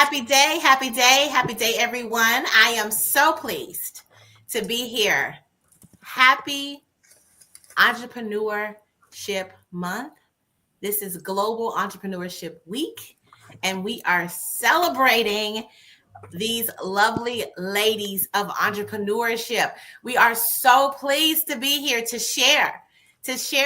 Happy day, happy day, happy day, everyone. I am so pleased to be here. Happy Entrepreneurship Month. This is Global Entrepreneurship Week, and we are celebrating these lovely ladies of entrepreneurship. We are so pleased to be here to share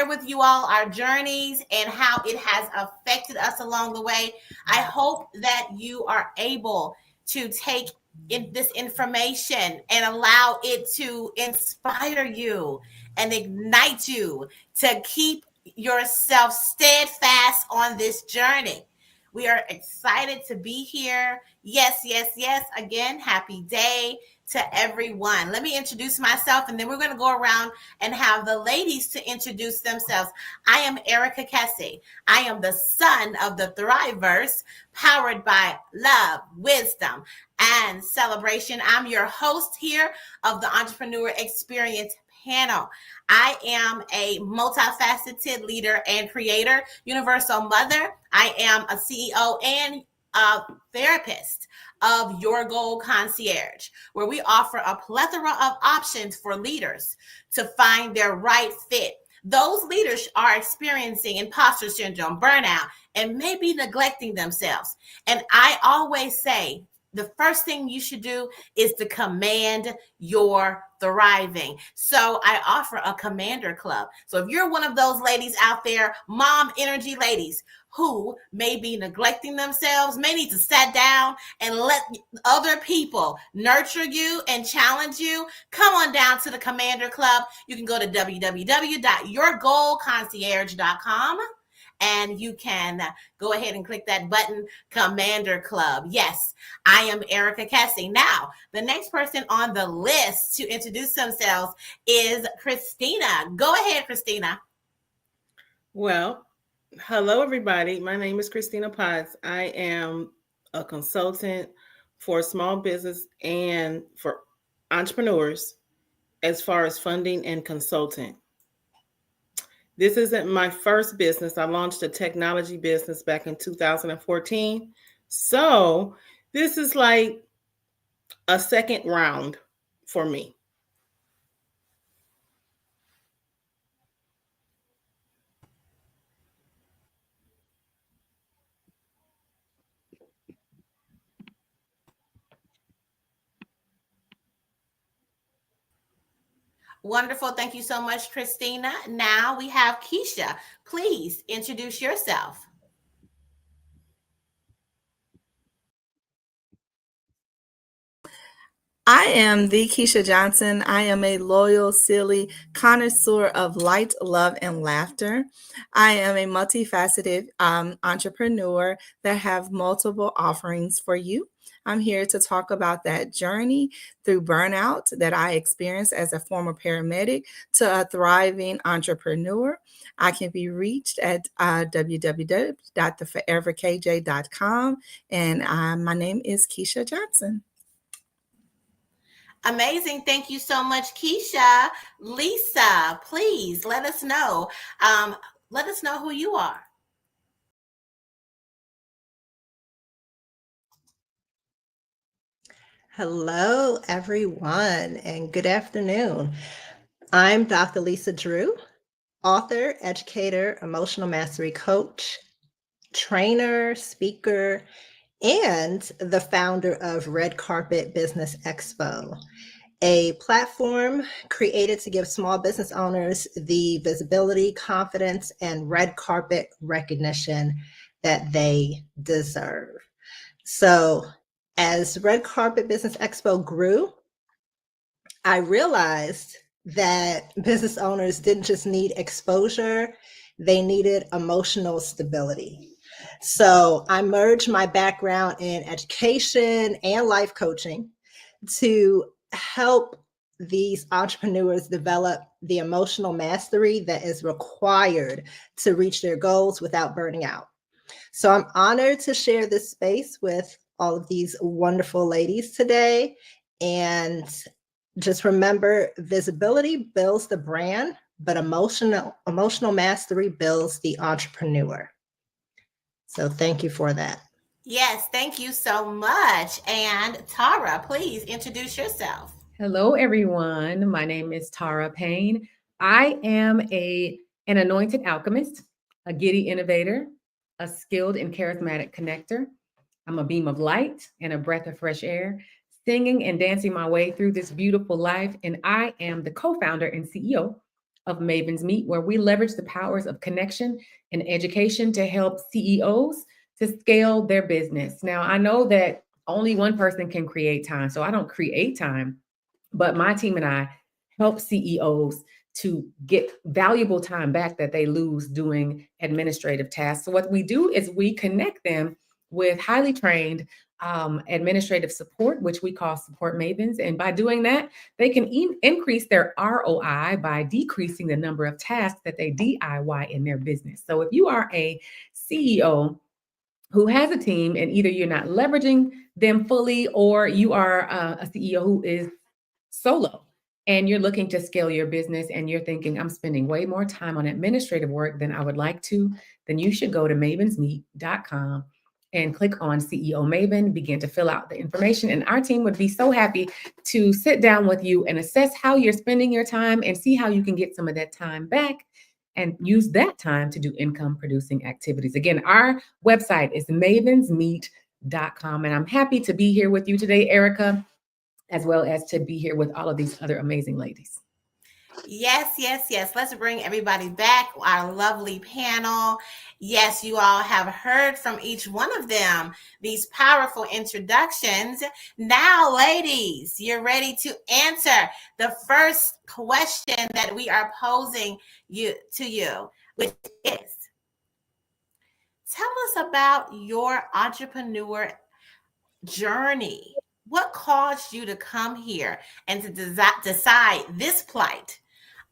with you all our journeys and how it has affected us along the way. I hope that you are able to take in this information and allow it to inspire you and ignite you to keep yourself steadfast on this journey. We are excited to be here. Yes, yes, yes. Again, happy day to everyone. Let me introduce myself, and then we're going to go around and have the ladies to introduce themselves. I am Erica Kessie. I am the son of the Thriveverse, powered by love, wisdom, and celebration. I'm your host here of the Entrepreneur Experience panel. I am a multifaceted leader and creator, universal mother. I am a CEO and a therapist of Your Goal Concierge, where we offer a plethora of options for leaders to find their right fit. Those leaders are experiencing imposter syndrome, burnout, and maybe neglecting themselves. And I always say, the first thing you should do is to command your thriving. So I offer a commander club. So if you're one of those ladies out there, mom energy ladies, who may be neglecting themselves, may need to sit down and let other people nurture you and challenge you, come on down to the Commander Club. You can go to www.yourgoalconcierge.com and you can go ahead and click that button, Commander Club. Yes, I am Erica Kessie. Now, the next person on the list to introduce themselves is Christina. Go ahead, Christina. Well, hello, everybody. My name is Christina Potts. I am a consultant for small business and for entrepreneurs as far as funding and consulting. This isn't my first business. I launched a technology business back in 2014. So this is like a second round for me. Wonderful. Thank you so much, Christina. Now we have Keisha. Please introduce yourself. I am the Keisha Johnson. I am a loyal, silly connoisseur of light, love, and laughter. I am a multifaceted entrepreneur that have multiple offerings for you. I'm here to talk about that journey through burnout that I experienced as a former paramedic to a thriving entrepreneur. I can be reached at www.theforeverkj.com. And my name is Keisha Johnson. Amazing. Thank you so much, Keisha. Lisa, please let us know. Let us know who you are. Hello, everyone, and good afternoon. I'm Dr. Lisa Drew, author, educator, emotional mastery coach, trainer, speaker, and the founder of Red Carpet Business Expo, a platform created to give small business owners the visibility, confidence, and red carpet recognition that they deserve. So, as Red Carpet Business Expo grew, I realized that business owners didn't just need exposure, they needed emotional stability. So I merged my background in education and life coaching to help these entrepreneurs develop the emotional mastery that is required to reach their goals without burning out. So I'm honored to share this space with all of these wonderful ladies today. And just remember, visibility builds the brand, but emotional mastery builds the entrepreneur. So thank you for that. Yes, thank you so much. And Tara, please introduce yourself. Hello, everyone. My name is Tara Payne. I am an anointed alchemist, a giddy innovator, a skilled and charismatic connector. I'm a beam of light and a breath of fresh air, singing and dancing my way through this beautiful life. And I am the co-founder and CEO of Maven's Meet, where we leverage the powers of connection and education to help CEOs to scale their business. Now, I know that only one person can create time, so I don't create time, but my team and I help CEOs to get valuable time back that they lose doing administrative tasks. So, what we do is we connect them with highly trained administrative support, which we call support mavens. And by doing that, they can increase their ROI by decreasing the number of tasks that they DIY in their business. So, if you are a CEO who has a team and either you're not leveraging them fully or you are a CEO who is solo and you're looking to scale your business and you're thinking, I'm spending way more time on administrative work than I would like to, then you should go to mavensmeet.com and click on CEO Maven, begin to fill out the information. And our team would be so happy to sit down with you and assess how you're spending your time and see how you can get some of that time back and use that time to do income producing activities. Again, our website is mavensmeet.com. And I'm happy to be here with you today, Erica, as well as to be here with all of these other amazing ladies. Yes, yes, yes. Let's bring everybody back, our lovely panel. Yes, you all have heard from each one of them these powerful introductions. Now, ladies, you're ready to answer the first question that we are posing to you, which is, tell us about your entrepreneur journey. What caused you to come here and to decide this plight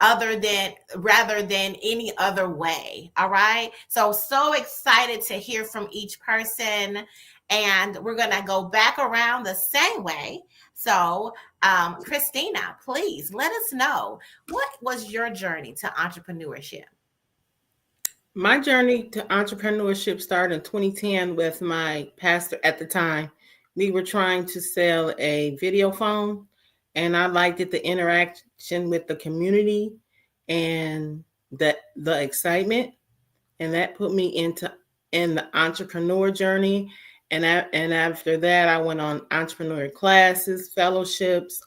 rather than any other way? All right. So excited to hear from each person. And we're going to go back around the same way. So, Christina, please let us know, what was your journey to entrepreneurship? My journey to entrepreneurship started in 2010 with my pastor at the time. We were trying to sell a video phone, and I liked it, the interaction with the community and the excitement, and that put me in the entrepreneur journey. And after that, I went on entrepreneur classes, fellowships,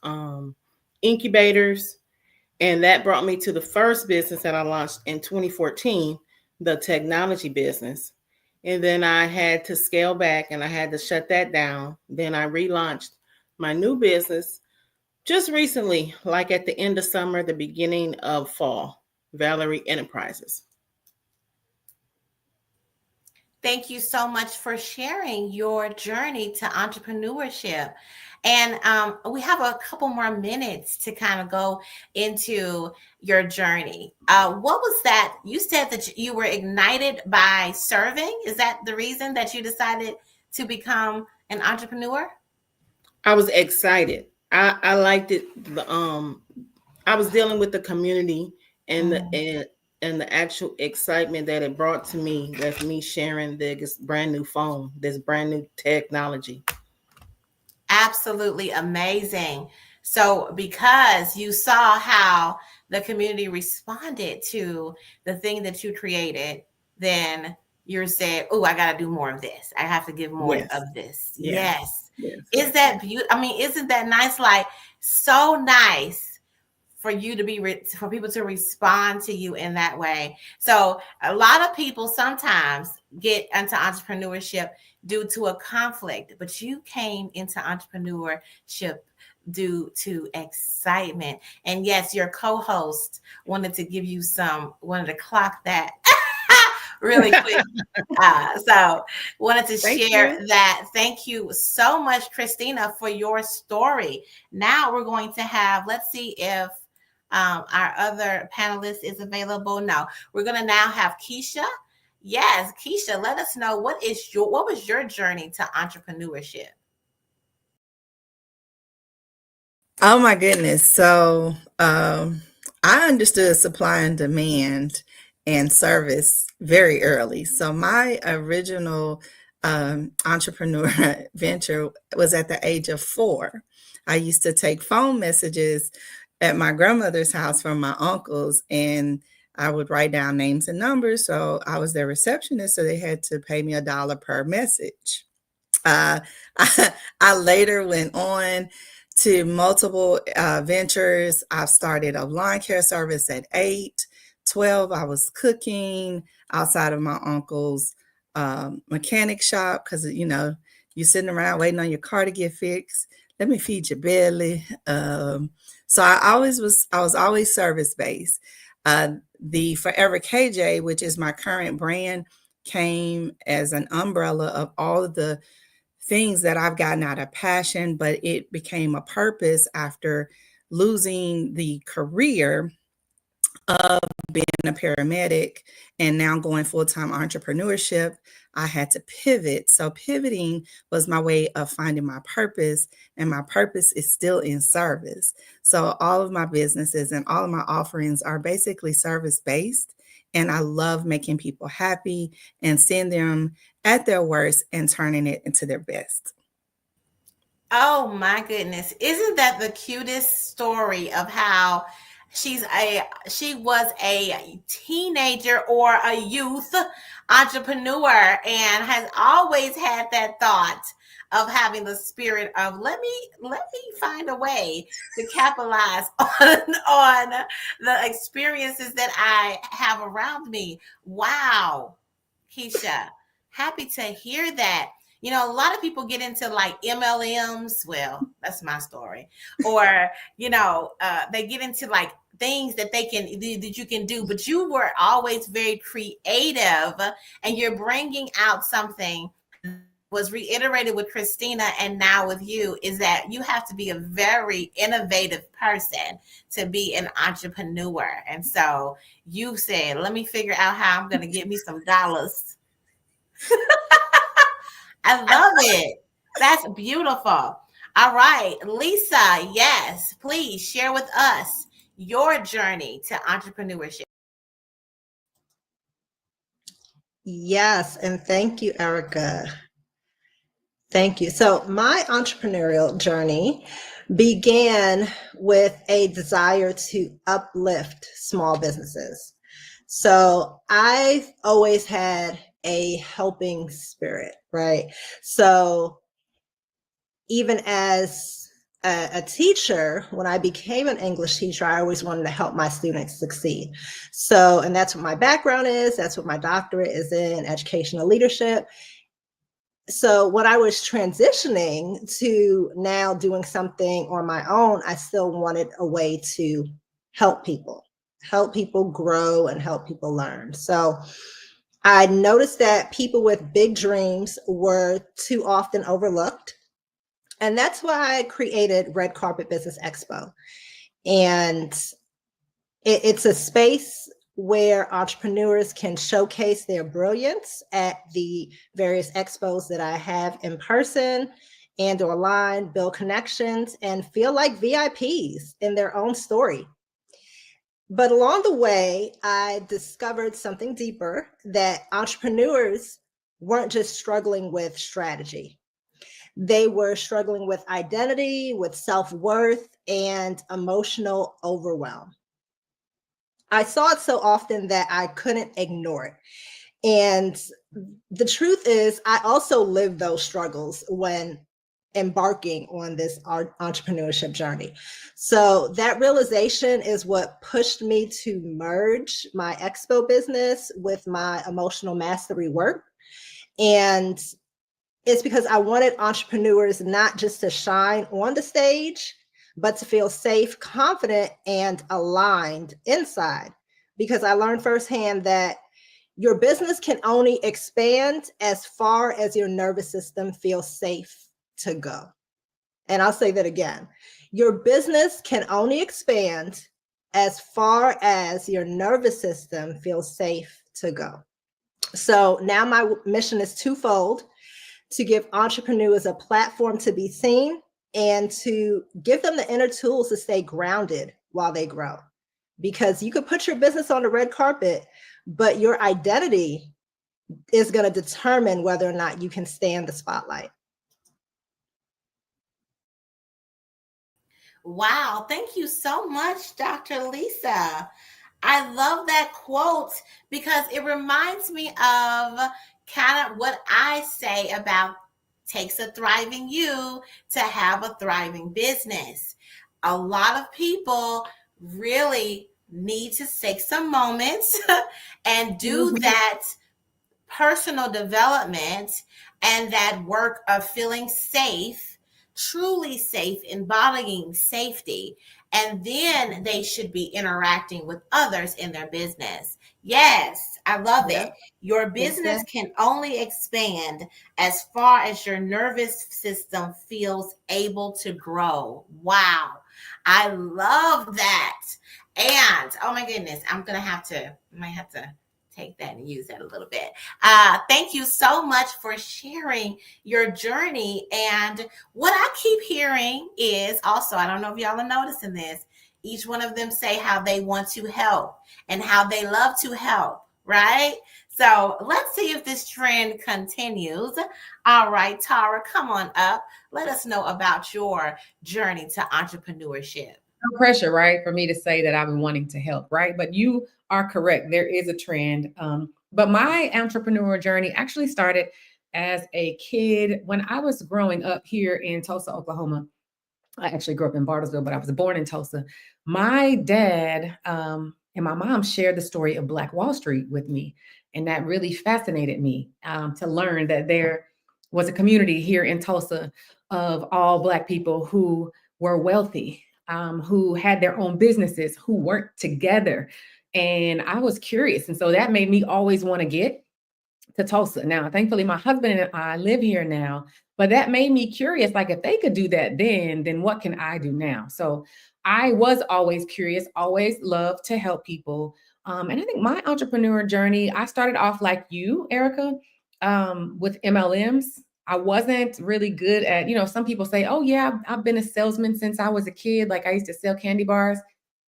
incubators, and that brought me to the first business that I launched in 2014, the technology business. And then I had to scale back and I had to shut that down. Then I relaunched my new business just recently, like at the end of summer, the beginning of fall, Valerie Enterprises. Thank you so much for sharing your journey to entrepreneurship. And we have a couple more minutes to kind of go into your journey. What was that? You said that you were ignited by serving. Is that the reason that you decided to become an entrepreneur? I was excited. I liked it. I was dealing with the community and the actual excitement that it brought to me with me sharing this brand new phone, this brand new technology. Absolutely amazing. So, because you saw how the community responded to the thing that you created, then you said, "Oh, I got to do more of this. I have to give more Yes. of this." Yes. Yes. Is that beautiful? I mean, isn't that nice? Like, so nice for you to be for people to respond to you in that way. So a lot of people sometimes get into entrepreneurship due to a conflict, but you came into entrepreneurship due to excitement. And yes, your co-host wanted to clock that really quick. So wanted to share that. Thank you so much, Christina, for your story. Now we're going to have, let's see if our other panelist is available. No, we're going to now have Keisha. Yes, Keisha, let us know, what was your journey to entrepreneurship? Oh my goodness. So I understood supply and demand and service very early. So my original entrepreneur venture was at the age of 4. I used to take phone messages at my grandmother's house from my uncles, and I would write down names and numbers. So I was their receptionist, so they had to pay me $1 per message. Uh, I later went on to multiple ventures. I've started a lawn care service at 8. 12, I was cooking outside of my uncle's mechanic shop because, you're sitting around waiting on your car to get fixed. Let me feed your belly. So I was always service based. The Forever KJ, which is my current brand, came as an umbrella of all of the things that I've gotten out of passion, but it became a purpose after losing the career of being a paramedic and now going full-time entrepreneurship. I had to pivot. So pivoting was my way of finding my purpose, and my purpose is still in service. So all of my businesses and all of my offerings are basically service-based, and I love making people happy and seeing them at their worst and turning it into their best. Oh my goodness. Isn't that the cutest story of how she was a teenager or a youth entrepreneur and has always had that thought of having the spirit of let me find a way to capitalize on the experiences that I have around me. Wow. Keisha, happy to hear that. A lot of people get into like MLMs. Well, that's my story. Or, they get into like things that that you can do, but you were always very creative, and you're bringing out something was reiterated with Christina and now with you, is that you have to be a very innovative person to be an entrepreneur. And so you said, let me figure out how I'm going to get me some dollars. I love it. That's beautiful. All right, Lisa, yes, please share with us your journey to entrepreneurship. Yes, and thank you, Erica. Thank you. So my entrepreneurial journey began with a desire to uplift small businesses. So I've always had a helping spirit, right? So even as a teacher, when I became an English teacher, I always wanted to help my students succeed. So, and that's what my background is. That's what my doctorate is in, educational leadership. So when I was transitioning to now doing something on my own, I still wanted a way to help people grow and help people learn. So I noticed that people with big dreams were too often overlooked. And that's why I created Red Carpet Business Expo. And it's a space where entrepreneurs can showcase their brilliance at the various expos that I have in person and online, build connections, and feel like VIPs in their own story. But along the way, I discovered something deeper, that entrepreneurs weren't just struggling with strategy. They were struggling with identity, with self-worth, and emotional overwhelm. I saw it so often that I couldn't ignore it. And the truth is, I also lived those struggles when embarking on this entrepreneurship journey. So that realization is what pushed me to merge my expo business with my emotional mastery work. And it's because I wanted entrepreneurs not just to shine on the stage, but to feel safe, confident, and aligned inside. Because I learned firsthand that your business can only expand as far as your nervous system feels safe to go. And I'll say that again. Your business can only expand as far as your nervous system feels safe to go. So now my mission is twofold: to give entrepreneurs a platform to be seen, and to give them the inner tools to stay grounded while they grow. Because you could put your business on the red carpet, but your identity is going to determine whether or not you can stand the spotlight. Wow, thank you so much, Dr. Lisa. I love that quote because it reminds me of kind of what I say about takes a thriving you to have a thriving business. A lot of people really need to take some moments and do that personal development and that work of feeling safe, truly safe, embodying safety. And then they should be interacting with others in their business. Yes, I love it. Your business can only expand as far as your nervous system feels able to grow. Wow. I love that. And oh my goodness, I might have to take that and use that a little bit. Thank you so much for sharing your journey. And what I keep hearing is also, I don't know if y'all are noticing this, each one of them say how they want to help and how they love to help, right? So let's see if this trend continues. All right, Tara, come on up. Let us know about your journey to entrepreneurship. No pressure, right, for me to say that I've been wanting to help, right? But you are correct. There is a trend. But my entrepreneurial journey actually started as a kid when I was growing up here in Tulsa, Oklahoma. I actually grew up in Bartlesville, but I was born in Tulsa. My dad and my mom shared the story of Black Wall Street with me. And that really fascinated me to learn that there was a community here in Tulsa of all Black people who were wealthy, who had their own businesses, who worked together. And I was curious. And so that made me always want to get to Tulsa. Now, thankfully, my husband and I live here now, but that made me curious. Like, if they could do that then what can I do now? So I was always curious, always loved to help people. And I think my entrepreneur journey, I started off like you, Erica, with MLMs. I wasn't really good at, some people say, oh, yeah, I've been a salesman since I was a kid. Like, I used to sell candy bars.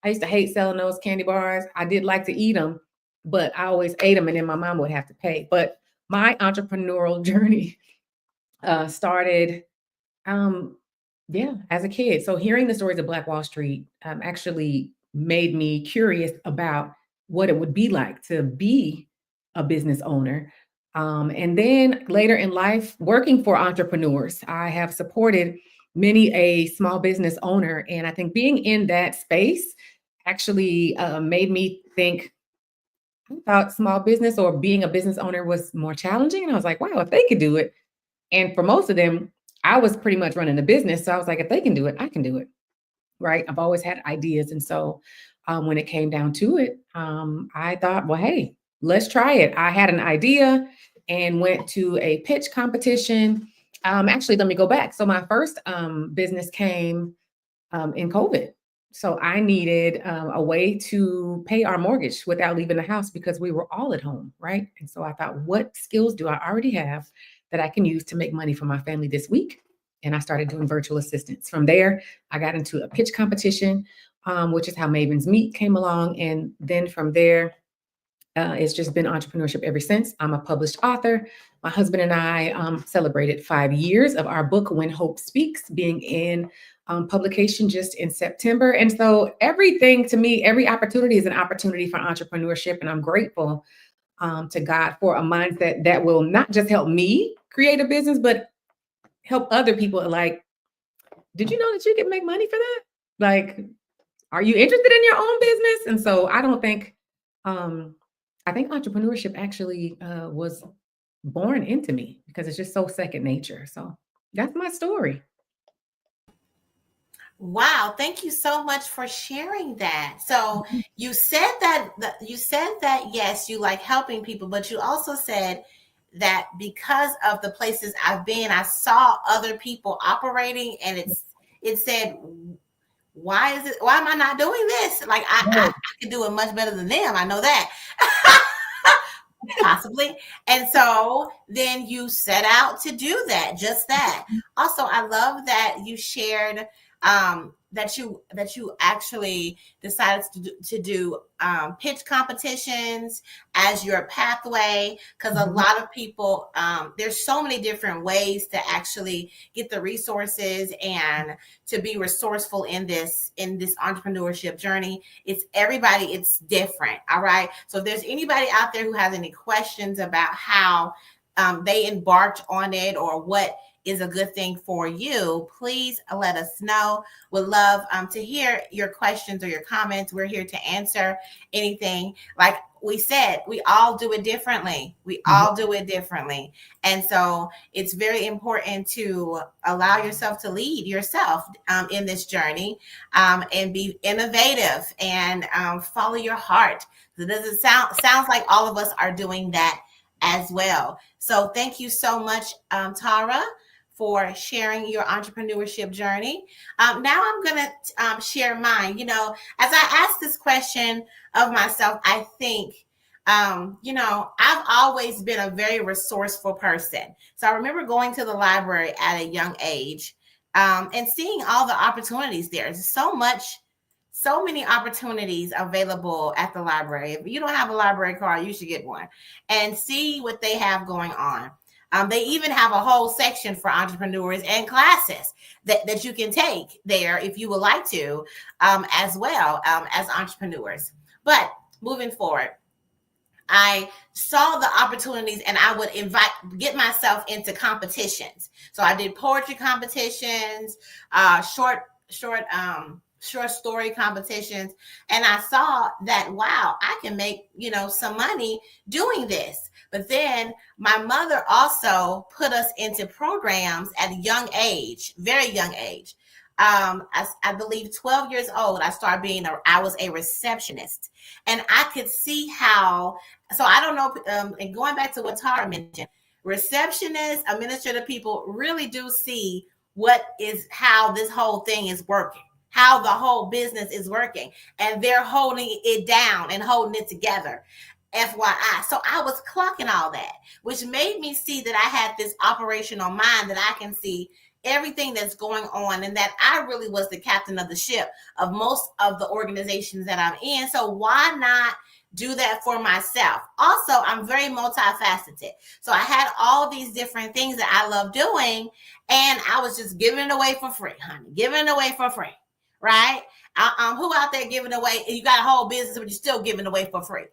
I used to hate selling those candy bars. I did like to eat them, but I always ate them and then my mom would have to pay. But my entrepreneurial journey started, as a kid. So hearing the stories of Black Wall Street actually made me curious about what it would be like to be a business owner. And then later in life, working for entrepreneurs, I have supported many a small business owner. And I think being in that space actually made me think, I thought small business or being a business owner was more challenging. And I was like, wow, if they could do it. And for most of them, I was pretty much running a business. So I was like, if they can do it, I can do it. Right. I've always had ideas. And so when it came down to it, I thought, well, hey, let's try it. I had an idea and went to a pitch competition. Actually, let me go back. So my first business came in COVID. So I needed a way to pay our mortgage without leaving the house because we were all at home, right? And so I thought, what skills do I already have that I can use to make money for my family this week? And I started doing virtual assistants. From there, I got into a pitch competition, which is how Maven's Meet came along. And then from there, it's just been entrepreneurship ever since. I'm a published author. My husband and I celebrated 5 years of our book, When Hope Speaks, being in publication just in September. And so everything to me, every opportunity is an opportunity for entrepreneurship. And I'm grateful to God for a mindset that will not just help me create a business, but help other people. Like, did you know that you can make money for that? Like, are you interested in your own business? And so I think entrepreneurship actually was born into me because it's just so second nature. So that's my story. Wow, thank you so much for sharing that. So you said that yes, you like helping people, but you also said that because of the places I've been, I saw other people operating, and it said, why am I not doing this? Like I could do it much better than them. I know that. Possibly. And so then you set out to do that, just that. Also, I love that you shared that you actually decided to do pitch competitions as your pathway, because a lot of people, there's so many different ways to actually get the resources and to be resourceful in this entrepreneurship journey. It's different. All right, so if there's anybody out there who has any questions about how they embarked on it or what is a good thing for you, please let us know. Would love to hear your questions or your comments. We're here to answer anything. Like we said, we all do it differently. We all do it differently. And so it's very important to allow yourself to lead yourself in this journey, and be innovative and follow your heart. It doesn't sounds like all of us are doing that as well. So thank you so much, Tara, for sharing your entrepreneurship journey. Now I'm going to share mine. As I ask this question of myself, I think, I've always been a very resourceful person. So I remember going to the library at a young age, and seeing all the opportunities there. There's so many opportunities available at the library. If you don't have a library card, you should get one and see what they have going on. They even have a whole section for entrepreneurs and classes that you can take there if you would like to, as well, as entrepreneurs. But moving forward, I saw the opportunities and I would get myself into competitions. So I did poetry competitions, short story competitions. And I saw that, wow, I can make, some money doing this. But then my mother also put us into programs at a young age, very young age. I believe 12 years old, I was a receptionist, and I could see how, so I don't know, and going back to what Tara mentioned, receptionists, administrative people really do see how this whole thing is working, how the whole business is working, and they're holding it down and holding it together. FYI. So I was clocking all that, which made me see that I had this operational mind, that I can see everything that's going on, and that I really was the captain of the ship of most of the organizations that I'm in. So why not do that for myself? Also, I'm very multifaceted. So I had all these different things that I love doing, and I was just giving it away for free, honey, giving it away for free, right? Who out there giving away? You got a whole business, but you're still giving away for free.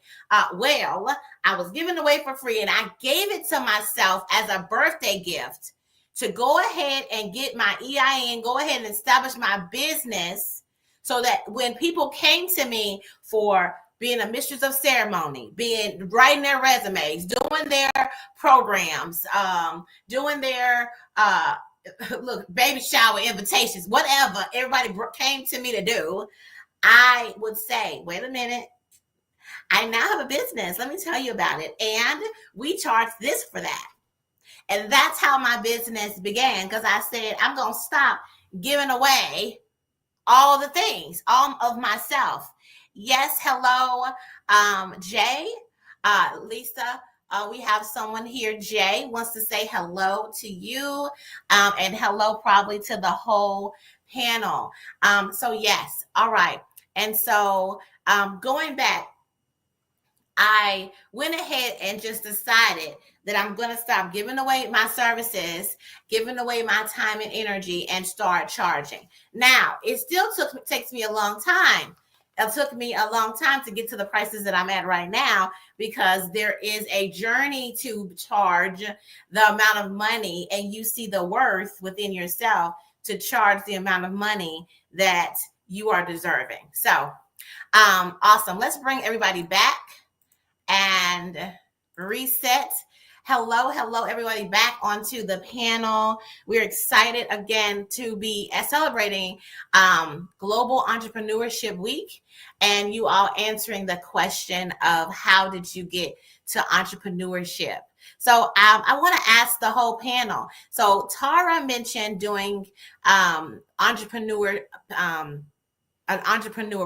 Well, I was giving away for free, and I gave it to myself as a birthday gift to go ahead and get my EIN, go ahead and establish my business, so that when people came to me for being a mistress of ceremony, writing their resumes, doing their programs, doing their baby shower invitations, whatever everybody came to me to do, I would say, wait a minute, I now have a business. Let me tell you about it. And we charge this for that. And that's how my business began, because I said, I'm going to stop giving away all the things, all of myself. Yes, hello, Jay, Lisa. We have someone here, Jay, wants to say hello to you, and hello probably to the whole panel. So yes, all right. And so going back, I went ahead and just decided that I'm going to stop giving away my services, giving away my time and energy, and start charging. Now, it still takes me a long time. It took me a long time to get to the prices that I'm at right now, because there is a journey to charge the amount of money, and you see the worth within yourself to charge the amount of money that you are deserving. So, awesome. Let's bring everybody back and reset. Hello, everybody, back onto the panel. We're excited again to be celebrating Global Entrepreneurship Week, and you all answering the question of how did you get to entrepreneurship? So I want to ask the whole panel. So Tara mentioned doing entrepreneur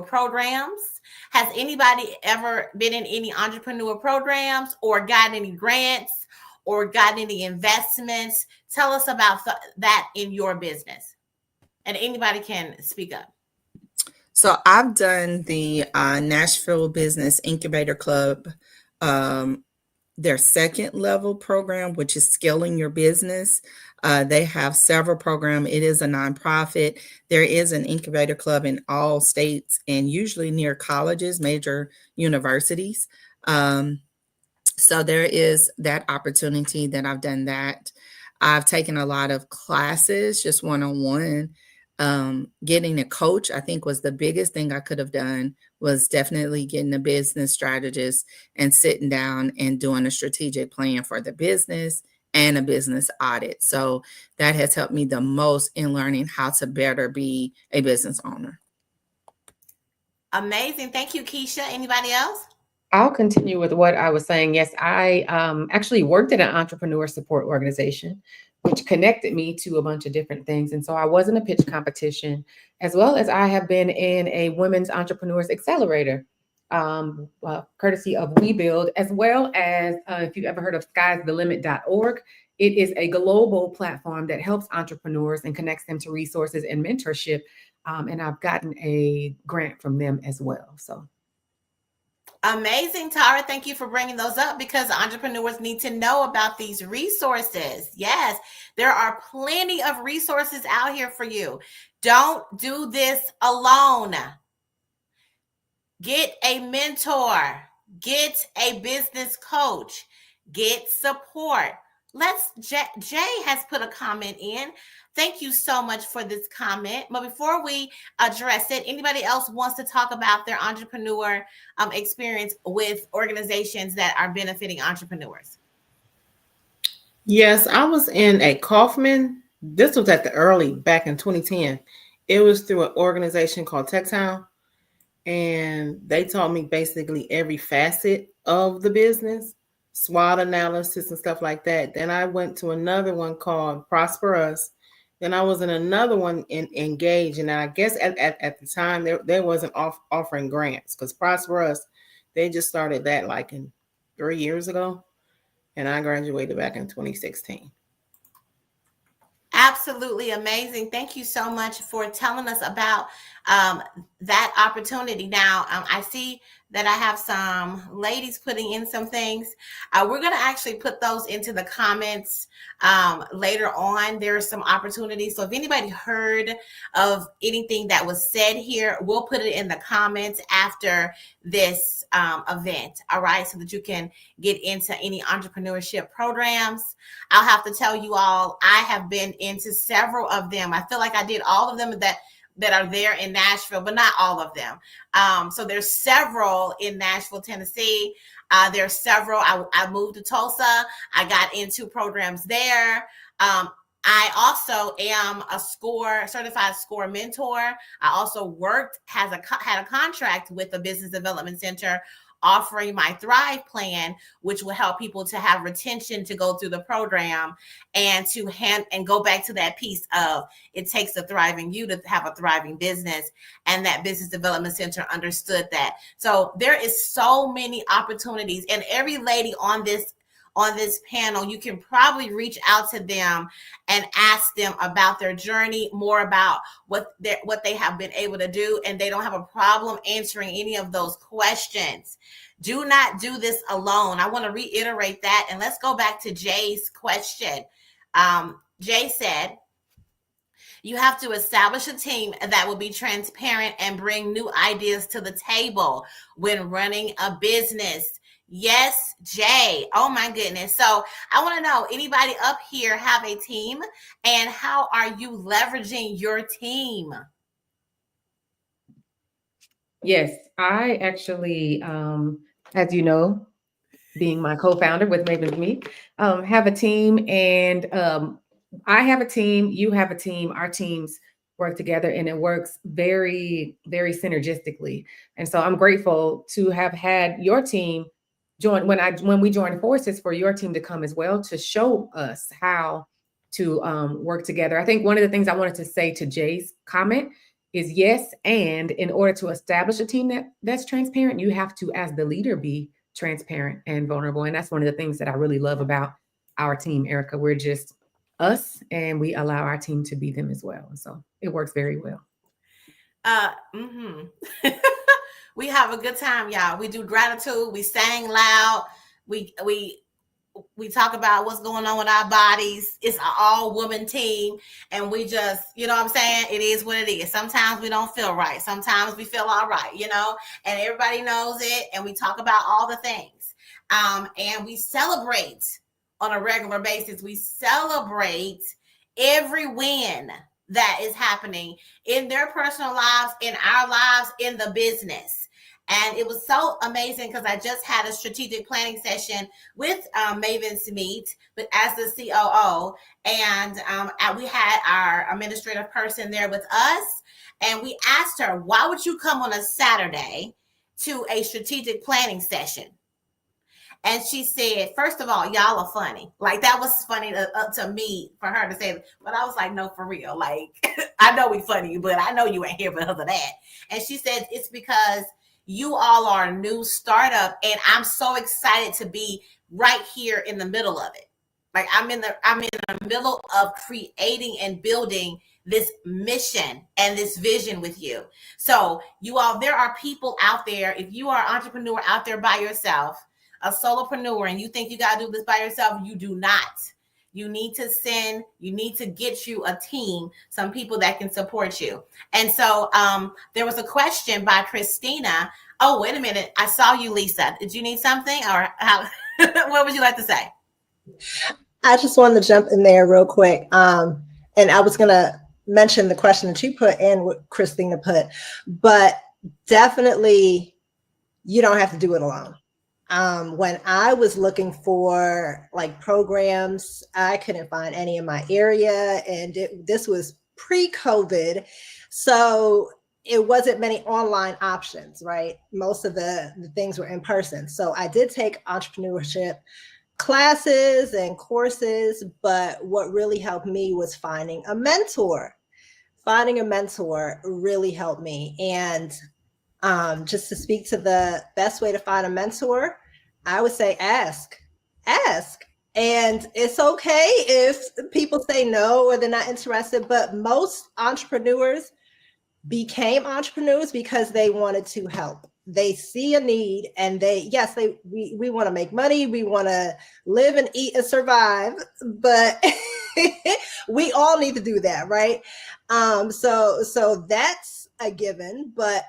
programs. Has anybody ever been in any entrepreneur programs or gotten any grants or gotten any investments? Tell us about that in your business. And anybody can speak up. So I've done the Nashville Business Incubator Club, their second level program, which is scaling your business. They have several programs. It is a nonprofit. There is an incubator club in all states and usually near colleges, major universities. So there is that opportunity that I've done that. I've taken a lot of classes, just one-on-one. Getting a coach, I think, was the biggest thing I could have done, was definitely getting a business strategist and sitting down and doing a strategic plan for the business and a business audit. So that has helped me the most in learning how to better be a business owner. Amazing. Thank you, Keisha. Anybody else? I'll continue with what I was saying. Yes, I actually worked at an entrepreneur support organization, which connected me to a bunch of different things. And so I was in a pitch competition, as well as I have been in a women's entrepreneurs accelerator, courtesy of WeBuild, as well as if you've ever heard of sky'sthelimit.org. It is a global platform that helps entrepreneurs and connects them to resources and mentorship. And I've gotten a grant from them as well. So. Amazing, Tara. Thank you for bringing those up, because entrepreneurs need to know about these resources. Yes, there are plenty of resources out here for you. Don't do this alone. Get a mentor, get a business coach, get support. Jay has put a comment in. Thank you so much for this comment. But before we address it, anybody else wants to talk about their entrepreneur experience with organizations that are benefiting entrepreneurs? Yes, I was in a Kaufman. This was at the early, back in 2010. It was through an organization called TechTown. And they taught me basically every facet of the business, SWOT analysis and stuff like that. Then I went to another one called Prosper Us. Then I was in another one in Engage. And I guess at the time, they wasn't offering grants, because Prosper Us, they just started that like in 3 years ago. And I graduated back in 2016. Absolutely amazing. Thank you so much for telling us about that opportunity. Now, I see that I have some ladies putting in some things. We're going to actually put those into the comments later on. There are some opportunities. So if anybody heard of anything that was said here, we'll put it in the comments after this event. All right. So that you can get into any entrepreneurship programs. I'll have to tell you all, I have been into several of them. I feel like I did all of them that are there in Nashville, but not all of them. So there's several in Nashville, Tennessee. There's several. I moved to Tulsa. I got into programs there. I also am a certified SCORE mentor. I also had a contract with the Business Development Center, offering my Thrive plan, which will help people to have retention to go through the program, and and go back to that piece of, it takes a thriving you to have a thriving business. And that Business Development Center understood that. So there is so many opportunities, and every lady on this panel, you can probably reach out to them and ask them about their journey, more about what they have been able to do, and they don't have a problem answering any of those questions. Do not do this alone. I want to reiterate that, and let's go back to Jay's question. Jay said, you have to establish a team that will be transparent and bring new ideas to the table when running a business. Yes, Jay. Oh my goodness. So I want to know, anybody up here have a team, and how are you leveraging your team? Yes, I actually, as you know, being my co-founder with Raven's Meet, have a team, and I have a team, you have a team, our teams work together, and it works very, very synergistically. And so I'm grateful to have had your team join when we joined forces, for your team to come as well to show us how to work together. I think one of the things I wanted to say to Jay's comment is, yes, and in order to establish a team that's transparent, you have to, as the leader, be transparent and vulnerable. And that's one of the things that I really love about our team, Erica. We're just us, and we allow our team to be them as well. And so it works very well. We have a good time, y'all. We do gratitude. We sang loud. We talk about what's going on with our bodies. It's an all woman team. And we just, you know what I'm saying? It is what it is. Sometimes we don't feel right. Sometimes we feel all right, and everybody knows it. And we talk about all the things. And we celebrate on a regular basis. We celebrate every win that is happening in their personal lives, in our lives, in the business. And it was so amazing because I just had a strategic planning session with Maven Smith, but as the COO, and we had our administrative person there with us, and we asked her, why would you come on a Saturday to a strategic planning session? And she said, first of all, y'all are funny. Like, that was funny to me for her to say. But I was like, no, for real. Like, I know we funny, but I know you ain't here because of that. And she said, it's because you all are a new startup, and I'm so excited to be right here in the middle of it. Like, I'm in the middle of creating and building this mission and this vision with you. So you all, there are people out there. If you are an entrepreneur out there by yourself, a solopreneur, and you think you got to do this by yourself, you do not. You need to get you a team, some people that can support you. And so there was a question by Christina. Oh, wait a minute. I saw you, Lisa. Did you need something, or how, what would you like to say? I just wanted to jump in there real quick. And I was going to mention the question that you put and what Christina put, but definitely you don't have to do it alone. When I was looking for like programs, I couldn't find any in my area, and this was pre-COVID. So it wasn't many online options, right? Most of the things were in person. So I did take entrepreneurship classes and courses, but what really helped me was finding a mentor. Finding a mentor really helped me. And just to speak to the best way to find a mentor, I would say ask. And it's okay if people say no or they're not interested, but most entrepreneurs became entrepreneurs because they wanted to help. They see a need, and we want to make money, we want to live and eat and survive, but we all need to do that, right? So that's a given, but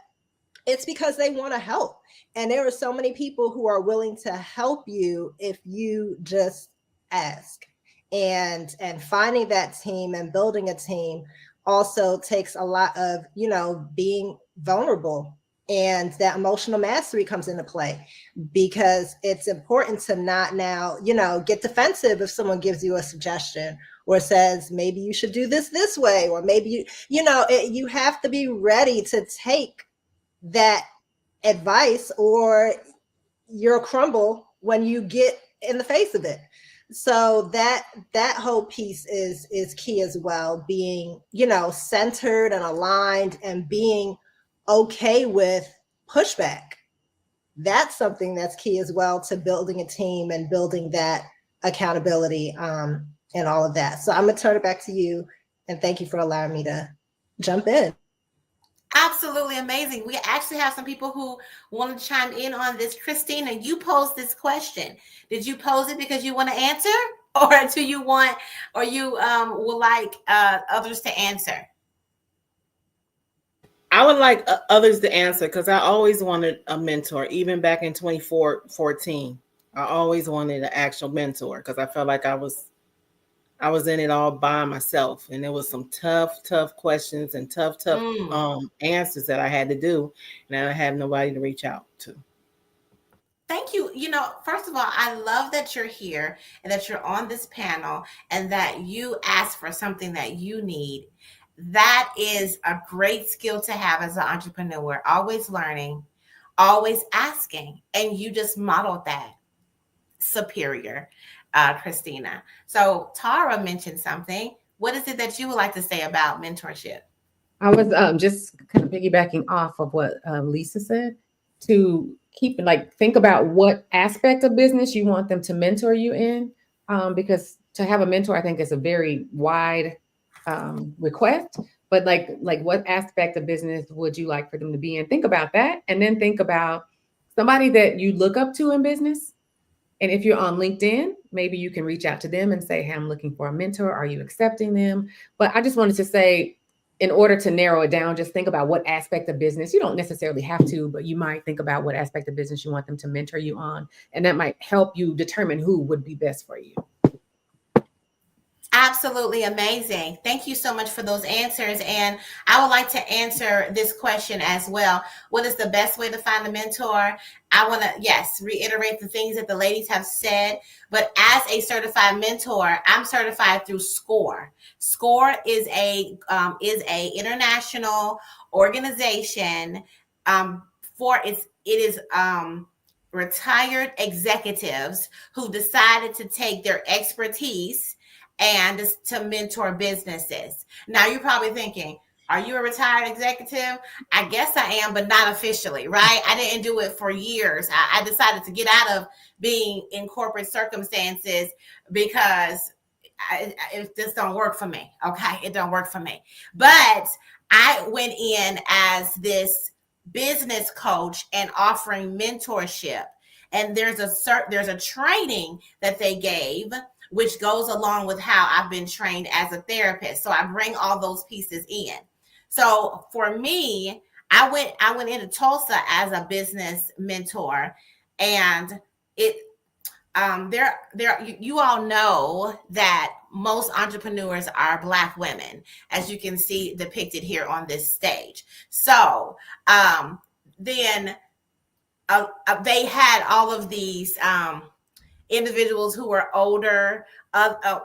it's because they want to help. And there are so many people who are willing to help you if you just ask. And finding that team and building a team also takes a lot of, being vulnerable, and that emotional mastery comes into play, because it's important to not now, get defensive if someone gives you a suggestion or says, maybe you should do this way, or maybe you have to be ready to take that advice, or you'll crumble when you get in the face of it. So that whole piece is key as well, being centered and aligned, and being okay with pushback. That's something that's key as well to building a team and building that accountability and all of that. So I'm gonna turn it back to you, and thank you for allowing me to jump in. Absolutely amazing. We actually have some people who want to chime in on this. Christina, you posed this question. Did you pose it because you want to answer, or do you want, or you would like others to answer? I would like others to answer, because I always wanted a mentor. Even back in 2014, I always wanted an actual mentor, because I felt like I was in it all by myself, and there was some tough questions and tough answers that I had to do, and I had nobody to reach out to. Thank you. First of all, I love that you're here and that you're on this panel, and that you ask for something that you need. That is a great skill to have as an entrepreneur, always learning, always asking, and you just modeled that superior, Christina. So Tara mentioned something. What is it that you would like to say about mentorship? I was just kind of piggybacking off of what Lisa said, to think about what aspect of business you want them to mentor you in, because to have a mentor, I think, is a very wide request. But like what aspect of business would you like for them to be in? Think about that, and then think about somebody that you look up to in business. And if you're on LinkedIn, maybe you can reach out to them and say, hey, I'm looking for a mentor. Are you accepting them? But I just wanted to say, in order to narrow it down, just think about what aspect of business. You don't necessarily have to, but you might think about what aspect of business you want them to mentor you on. And that might help you determine who would be best for you. Absolutely amazing. Thank you so much for those answers. And I would like to answer this question as well. What is the best way to find a mentor? I want to, yes, reiterate the things that the ladies have said. But as a certified mentor, I'm certified through SCORE. SCORE is a international organization for it is retired executives who decided to take their expertise and to mentor businesses. Now you're probably thinking, are you a retired executive? I guess I am, but not officially, right? I didn't do it for years. I decided to get out of being in corporate circumstances because it just don't work for me. Okay, it don't work for me. But I went in as this business coach and offering mentorship. And there's a training that they gave, which goes along with how I've been trained as a therapist. So I bring all those pieces in. So for me, I went into Tulsa as a business mentor, and you all know that most entrepreneurs are Black women, as you can see depicted here on this stage. So then they had all of these individuals who were older,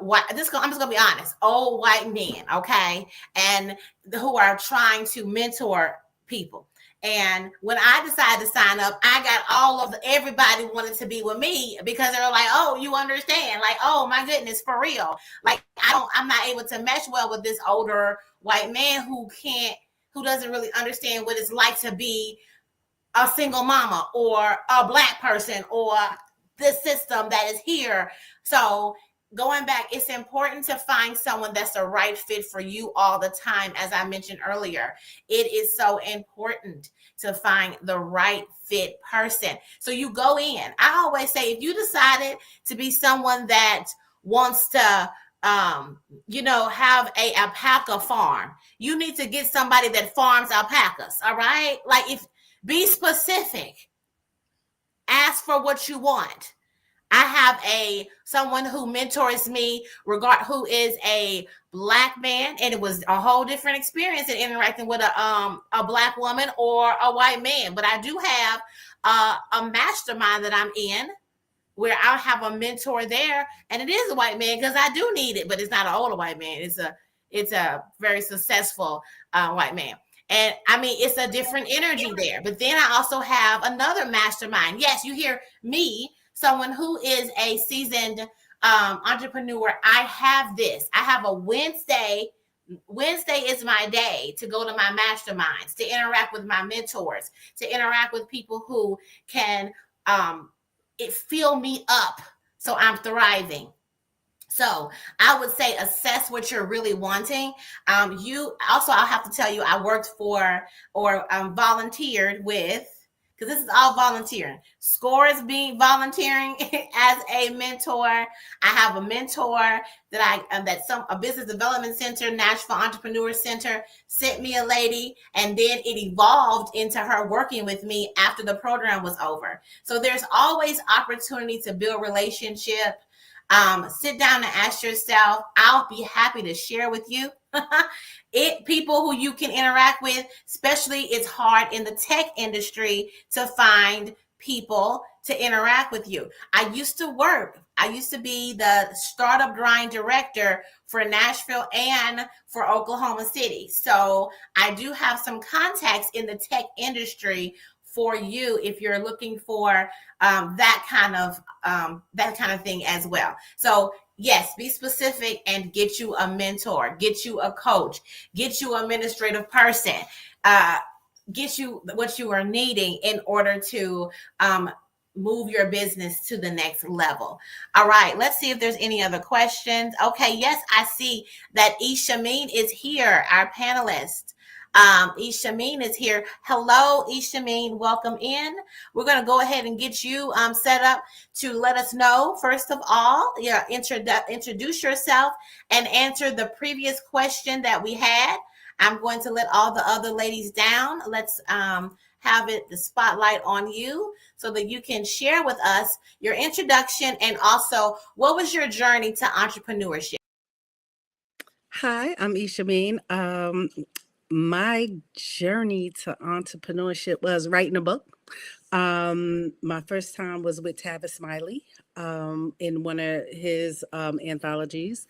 white. I'm just gonna be honest, old white men, okay, and who are trying to mentor people. And when I decided to sign up, I got everybody wanted to be with me because they were like, oh, you understand? Like, oh my goodness, for real. Like, I'm not able to mesh well with this older white man who doesn't really understand what it's like to be a single mama or a Black person or this system that is here. So going back, it's important to find someone that's the right fit for you all the time. As I mentioned earlier, it is so important to find the right fit person. So you go in. I always say, if you decided to be someone that wants to have a alpaca farm, you need to get somebody that farms alpacas. All right. Like, be specific. Ask for what you want. I have someone who mentors me, who is a Black man, and it was a whole different experience in interacting with a Black woman or a white man. But I do have a mastermind that I'm in, where I'll have a mentor there, and it is a white man because I do need it, but it's not an older white man. It's a very successful white man. And I mean, it's a different energy there. But then I also have another mastermind. Yes, you hear me, someone who is a seasoned entrepreneur. I have this. I have a Wednesday. Wednesday is my day to go to my masterminds, to interact with my mentors, to interact with people who can fill me up so I'm thriving. So I would say assess what you're really wanting. I'll have to tell you, I worked for or volunteered with, because this is all volunteering. SCORE is being volunteering as a mentor. I have a mentor that a business development center, Nashville Entrepreneur Center, sent me a lady, and then it evolved into her working with me after the program was over. So there's always opportunity to build relationship. Sit down and ask yourself. I'll be happy to share with you people who you can interact with. Especially, it's hard in the tech industry to find people to interact with you. I used to be the startup grind director for Nashville and for Oklahoma City. So I do have some contacts in the tech industry for you if you're looking for that kind of thing as well. So yes, be specific and get you a mentor, get you a coach, get you an administrative person, get you what you are needing in order to move your business to the next level. All right, let's see if there's any other questions. Okay, yes, I see that Ishameen is here, our panelist. Ishameen is here. Hello, Ishameen. Welcome in. We're going to go ahead and get you set up to let us know, first of all, introduce yourself and answer the previous question that we had. I'm going to let all the other ladies down. Let's have the spotlight on you so that you can share with us your introduction and also what was your journey to entrepreneurship. Hi, I'm Ishameen. My journey to entrepreneurship was writing a book. My first time was with Tavis Smiley in one of his anthologies,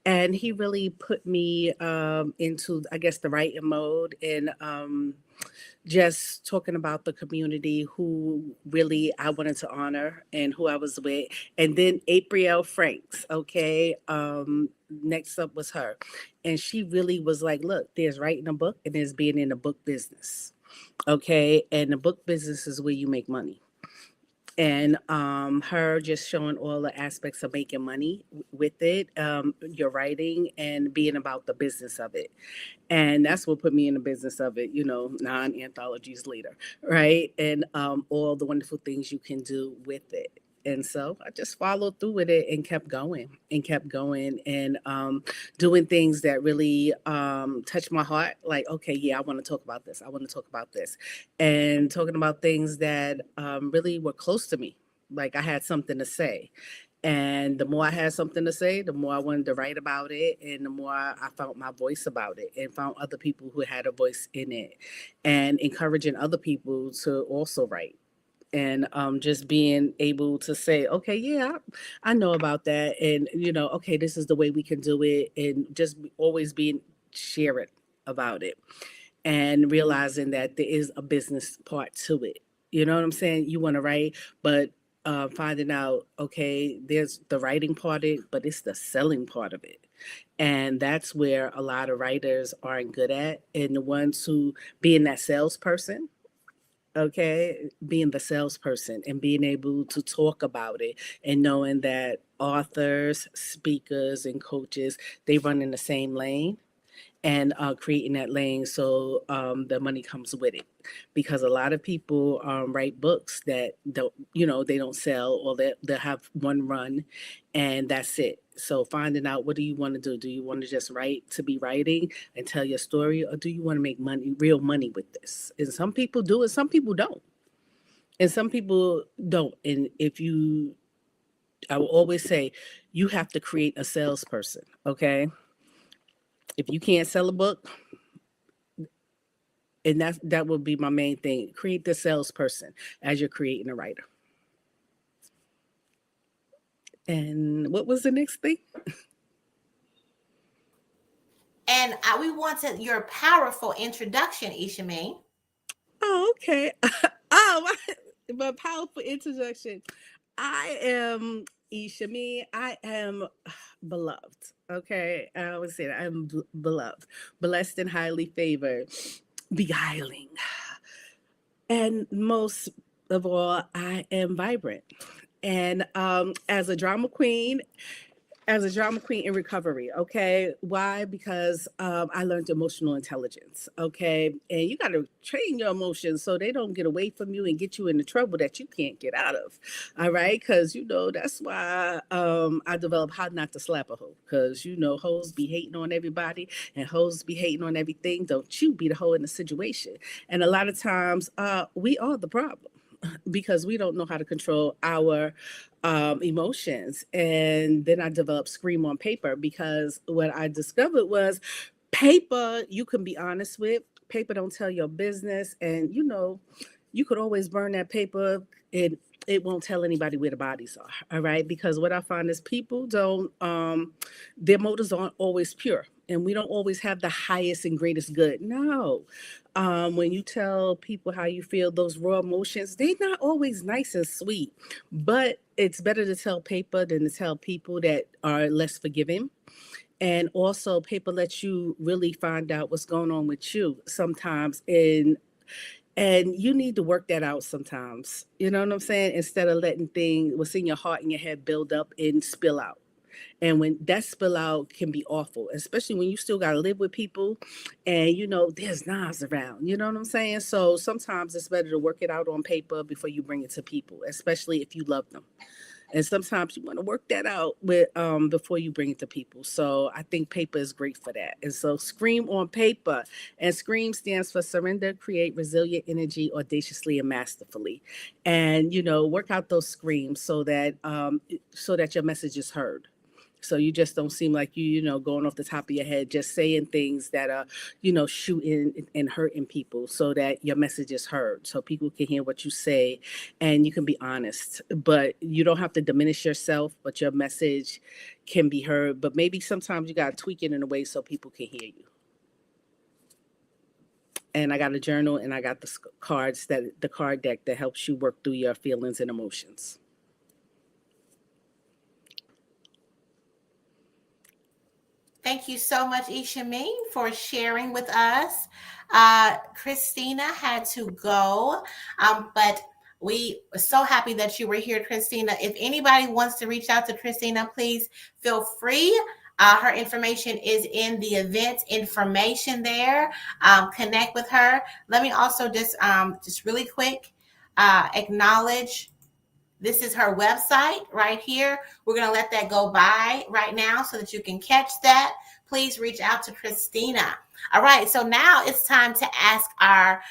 and he really put me into, I guess, the writing mode and just talking about the community who really I wanted to honor and who I was with. And then April Franks, okay. Next up was her. And she really was like, look, there's writing a book and there's being in the book business. Okay. And the book business is where you make money. And her just showing all the aspects of making money with it, your writing and being about the business of it. And that's what put me in the business of it, 9 anthologies later, right? And all the wonderful things you can do with it. And so I just followed through with it and kept going and doing things that really touched my heart. Like, okay, yeah, I want to talk about this. I want to talk about this. And talking about things that really were close to me. Like I had something to say. And the more I had something to say, the more I wanted to write about it. And the more I found my voice about it and found other people who had a voice in it and encouraging other people to also write. And just being able to say, okay, yeah, I know about that. And, okay, this is the way we can do it. And just always being sharing about it and realizing that there is a business part to it. You know what I'm saying? You want to write, but finding out, okay, there's the writing part of it, but it's the selling part of it. And that's where a lot of writers aren't good at. And the ones who being that salesperson, okay, being the salesperson and being able to talk about it and knowing that authors, speakers, and coaches, they run in the same lane and creating that lane so the money comes with it. Because a lot of people write books that don't, they don't sell or they'll have one run and that's it. So finding out what do you want to do? Do you want to just write to be writing and tell your story, or do you want to make money, real money with this? And some people do it, some people don't. And some people don't. And I will always say, you have to create a salesperson, okay? If you can't sell a book, and that would be my main thing. Create the salesperson as you're creating a writer. And what was the next thing? And we wanted your powerful introduction, Ishameen. Oh, okay. Oh, my powerful introduction. I am Ishami. I am beloved. Okay. I always say that I'm beloved, blessed and highly favored, beguiling. And most of all, I am vibrant. And as a drama queen in recovery, okay? Why? Because I learned emotional intelligence, okay? And you got to train your emotions so they don't get away from you and get you into trouble that you can't get out of, all right? Because, that's why I developed how not to slap a hoe. Because, hoes be hating on everybody and hoes be hating on everything. Don't you be the hoe in the situation. And a lot of times we are the problem because we don't know how to control our emotions. And then I developed Scream on Paper because what I discovered was paper you can be honest with. Paper don't tell your business. And, you could always burn that paper and it won't tell anybody where the bodies are. All right. Because what I find is people don't, their motives aren't always pure. And we don't always have the highest and greatest good. No. When you tell people how you feel, those raw emotions, they're not always nice and sweet. But it's better to tell paper than to tell people that are less forgiving. And also, paper lets you really find out what's going on with you sometimes. And And you need to work that out sometimes. You know what I'm saying? Instead of letting what's in your heart and your head build up and spill out. And when that spill out can be awful, especially when you still got to live with people and there's knives around. You know what I'm saying? So sometimes it's better to work it out on paper before you bring it to people, especially if you love them. And sometimes you want to work that out with before you bring it to people. So I think paper is great for that. And so scream on paper. And scream stands for surrender, create resilient energy audaciously and masterfully. And work out those screams so that your message is heard. So you just don't seem like going off the top of your head, just saying things that are, shooting and hurting people so that your message is heard. So people can hear what you say and you can be honest. But you don't have to diminish yourself, but your message can be heard. But maybe sometimes you got to tweak it in a way so people can hear you. And I got a journal and I got the card deck that helps you work through your feelings and emotions. Thank you so much, Ishameen, for sharing with us. Christina had to go, but we are so happy that you were here, Christina. If anybody wants to reach out to Christina, please feel free. Her information is in the event information there. Connect with her. Let me also just really quick acknowledge. This is her website right here. We're going to let that go by right now so that you can catch that. Please reach out to Christina. All right. So now it's time to ask our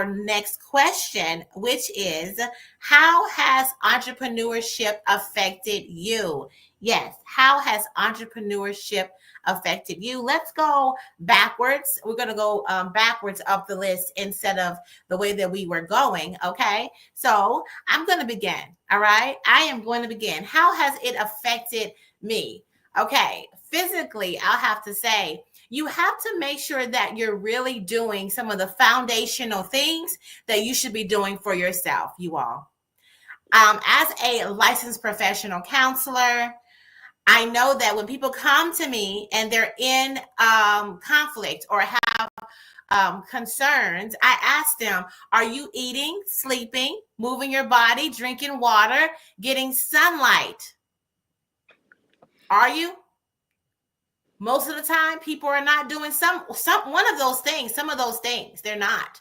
next question, which is, how has entrepreneurship affected you? Yes. How has entrepreneurship affected you? Let's go backwards. We're going to go backwards up the list instead of the way that we were going. Okay. So I'm going to begin. All right. I am going to begin. How has it affected me? Okay. Physically, I'll have to say, you have to make sure that you're really doing some of the foundational things that you should be doing for yourself, you all. As a licensed professional counselor, I know that when people come to me and they're in conflict or have concerns, I ask them, are you eating, sleeping, moving your body, drinking water, getting sunlight? Are you? Most of the time, people are not doing one of those things. Some of those things, they're not.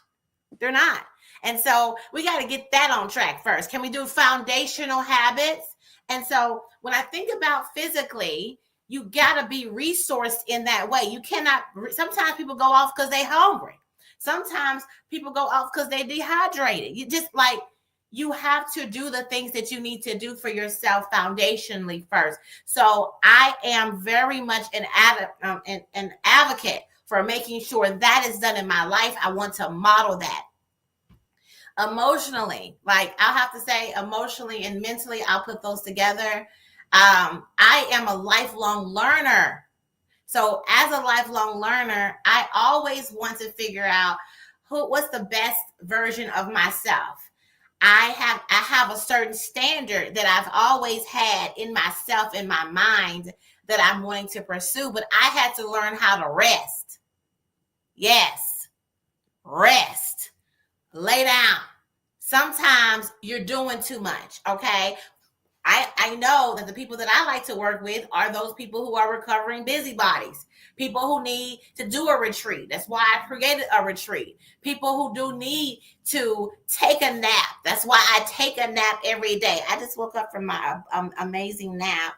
They're not. And so we got to get that on track first. Can we do foundational habits? And so when I think about physically, you got to be resourced in that way. You cannot, sometimes people go off because they're hungry. Sometimes people go off because they're dehydrated. You have to do the things that you need to do for yourself foundationally first. So I am very much an advocate for making sure that is done in my life. I want to model that. Emotionally, I'll have to say emotionally and mentally, I'll put those together. I am a lifelong learner. So as a lifelong learner, I always want to figure out what's the best version of myself. I have a certain standard that I've always had in myself, in my mind, that I'm wanting to pursue, but I had to learn how to rest. Yes, rest. Lay down. Sometimes you're doing too much, okay? I know that the people that I like to work with are those people who are recovering busybodies, people who need to do a retreat. That's why I created a retreat. People who do need to take a nap. That's why I take a nap every day. I just woke up from my amazing nap,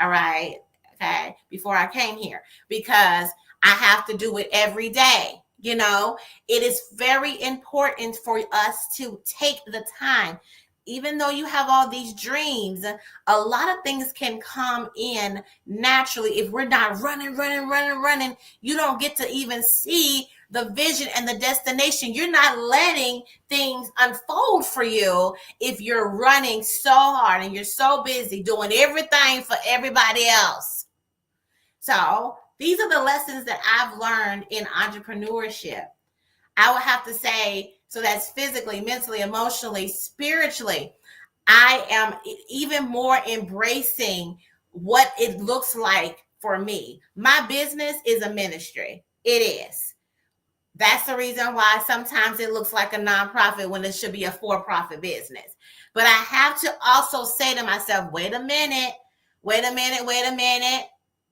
all right, okay, before I came here, because I have to do it every day. It is very important for us to take the time. Even though you have all these dreams, a lot of things can come in naturally. If we're not running, you don't get to even see the vision and the destination. You're not letting things unfold for you if you're running so hard and you're so busy doing everything for everybody else. So these are the lessons that I've learned in entrepreneurship. I would have to say, so that's physically, mentally, emotionally, spiritually. I am even more embracing what it looks like for me. My business is a ministry. It is. That's the reason why sometimes it looks like a nonprofit when it should be a for-profit business. But I have to also say to myself, wait a minute, wait a minute, wait a minute.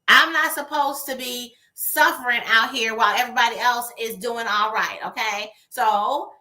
I'm not supposed to be suffering out here while everybody else is doing all right. Okay. So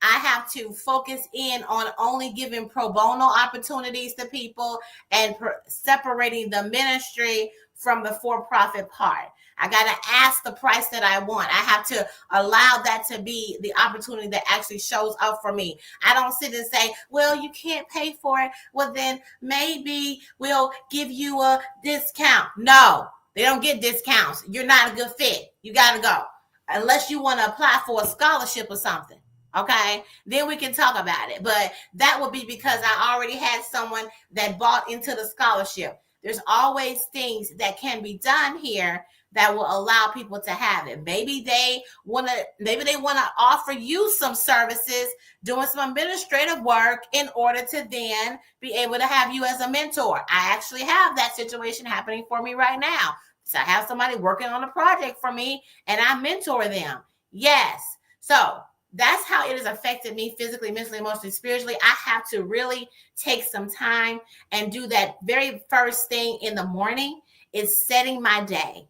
I have to focus in on only giving pro bono opportunities to people and separating the ministry from the for-profit part. I got to ask the price that I want. I have to allow that to be the opportunity that actually shows up for me. I don't sit and say, well, you can't pay for it. Well, then maybe we'll give you a discount. No, they don't get discounts. You're not a good fit. You got to go. Unless you want to apply for a scholarship or something. Okay, then we can talk about it. But that would be because I already had someone that bought into the scholarship. There's always things that can be done here that will allow people to have it. Maybe they want to offer you some services, doing some administrative work in order to then be able to have you as a mentor. I actually have that situation happening for me right now. So I have somebody working on a project for me and I mentor them. Yes. So that's how it has affected me physically, mentally, emotionally, spiritually. I have to really take some time and do that very first thing in the morning is setting my day.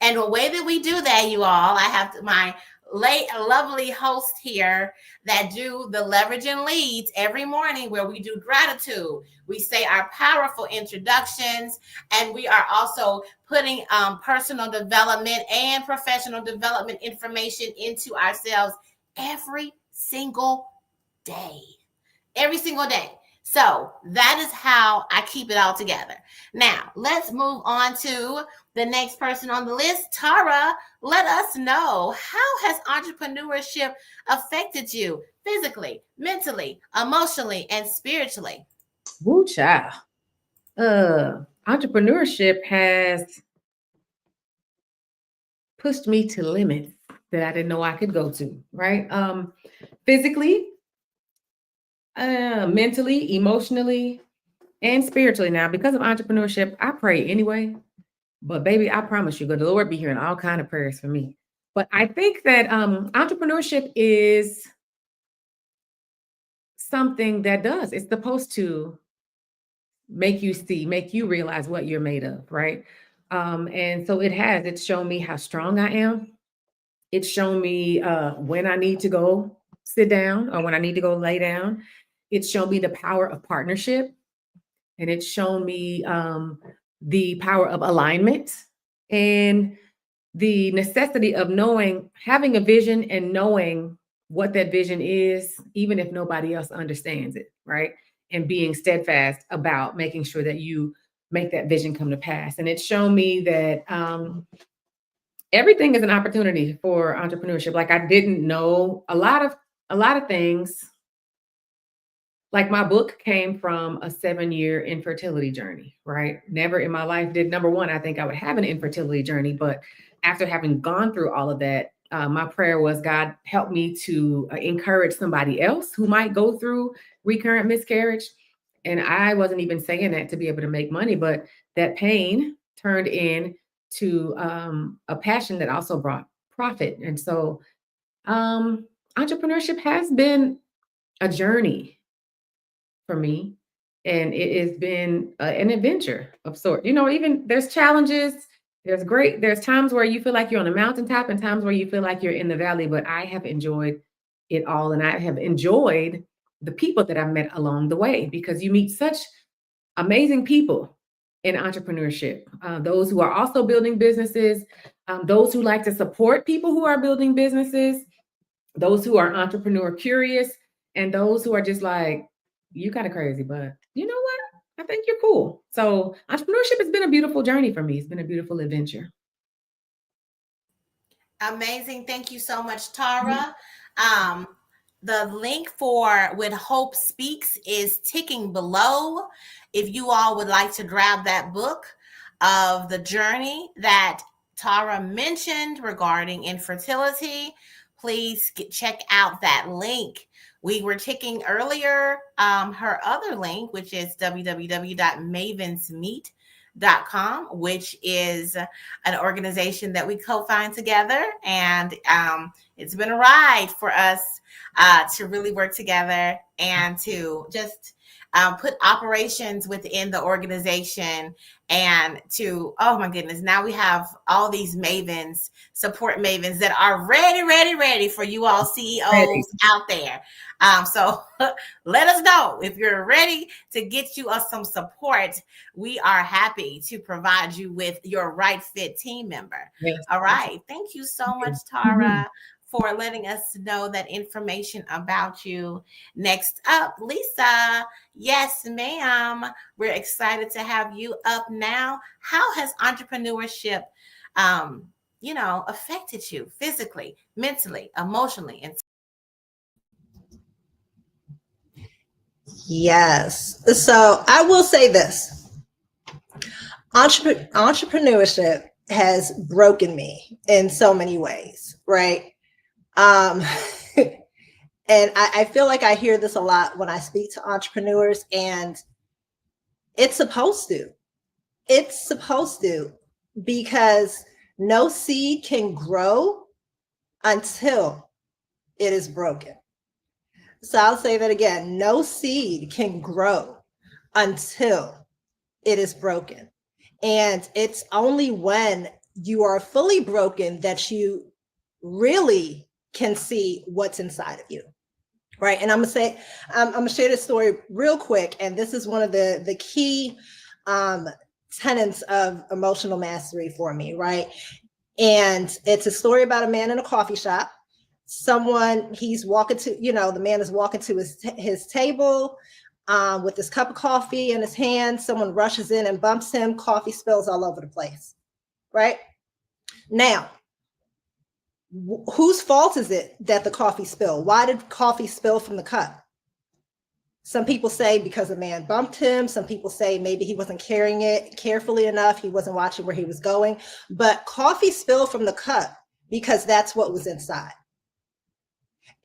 And the way that we do that, you all, I have my late lovely host here that do the leveraging leads every morning where we do gratitude. We say our powerful introductions, and we are also putting personal development and professional development information into ourselves every single day. Every single day. So that is how I keep it all together. Now, let's move on to the next person on the list. Tara, let us know, how has entrepreneurship affected you physically, mentally, emotionally, and spiritually? Woo child. Entrepreneurship has pushed me to limits that I didn't know I could go to, right? Physically, mentally, emotionally, and spiritually. Now, because of entrepreneurship, I pray anyway. But baby, I promise you, the Lord be hearing all kind of prayers for me. But I think that entrepreneurship is something that does. It's supposed to make you see, make you realize what you're made of, right? And so it has. It's shown me how strong I am. It's shown me when I need to go sit down or when I need to go lay down. It's shown me the power of partnership, and it's shown me the power of alignment and the necessity of knowing, having a vision and knowing what that vision is, even if nobody else understands it, right? And being steadfast about making sure that you make that vision come to pass. And it's shown me that everything is an opportunity for entrepreneurship. Like I didn't know a lot of things. Like my book came from a 7-year infertility journey, right? Never in my life did, number one, I think I would have an infertility journey. But after having gone through all of that, my prayer was, God, help me to encourage somebody else who might go through recurrent miscarriage. And I wasn't even saying that to be able to make money, but that pain turned into a passion that also brought profit. And so entrepreneurship has been a journey for me, and it has been an adventure of sort. Even there's challenges, there's times where you feel like you're on a mountaintop and times where you feel like you're in the valley, but I have enjoyed it all, and I have enjoyed the people that I've met along the way, because you meet such amazing people in entrepreneurship, those who are also building businesses, those who like to support people who are building businesses, those who are entrepreneur curious, and those who are just like, you kind of crazy, but you know what? I think you're cool. So entrepreneurship has been a beautiful journey for me. It's been a beautiful adventure. Amazing. Thank you so much, Tara. The link for When Hope Speaks is ticking below. If you all would like to grab that book of the journey that Tara mentioned regarding infertility, please check out that link. We were ticking earlier her other link, which is www.mavensmeet.com. which is an organization that we co-found together. And it's been a ride for us to really work together and to just put operations within the organization, and to, oh my goodness, now we have all these mavens, support mavens that are ready for you all CEOs out there. So let us know if you're ready to get you some support. We are happy to provide you with your right fit team member. Yes. All right. Thank you so much, Tara, for letting us know that information about you. Next up, Lisa. Yes, ma'am. We're excited to have you up now. How has entrepreneurship, affected you physically, mentally, emotionally, and Yes. So I will say this. Entrepreneurship has broken me in so many ways, right? And I feel like I hear this a lot when I speak to entrepreneurs, and it's supposed to. It's supposed to, because no seed can grow until it is broken. So I'll say that again. No seed can grow until it is broken. And it's only when you are fully broken that you really can see what's inside of you. Right. And I'm gonna share this story real quick. And this is one of the key tenets of emotional mastery for me. Right. And it's a story about a man in a coffee shop. He's walking to, the man is walking to his table with this cup of coffee in his hand. Someone rushes in and bumps him. Coffee spills all over the place. Right. Now, whose fault is it that the coffee spilled? Why did coffee spill from the cup? Some people say because a man bumped him. Some people say maybe he wasn't carrying it carefully enough. He wasn't watching where he was going. But coffee spilled from the cup because that's what was inside.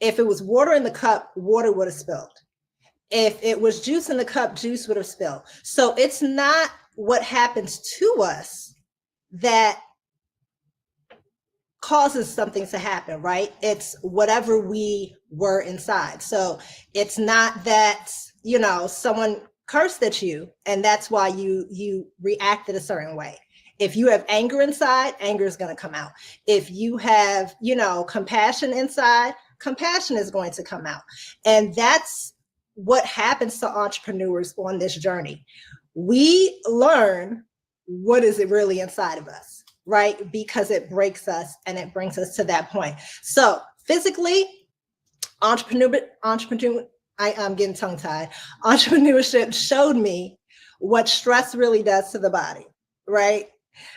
If it was water in the cup, water would have spilled. If it was juice in the cup, juice would have spilled. So it's not what happens to us that causes something to happen, right? It's whatever we were inside. So it's not that, someone cursed at you and that's why you reacted a certain way. If you have anger inside, anger is going to come out. If you have, compassion inside, compassion is going to come out. And that's what happens to entrepreneurs on this journey. We learn what is it really inside of us, right? Because it breaks us and it brings us to that point. So physically, I'm getting tongue-tied. Entrepreneurship showed me what stress really does to the body, right?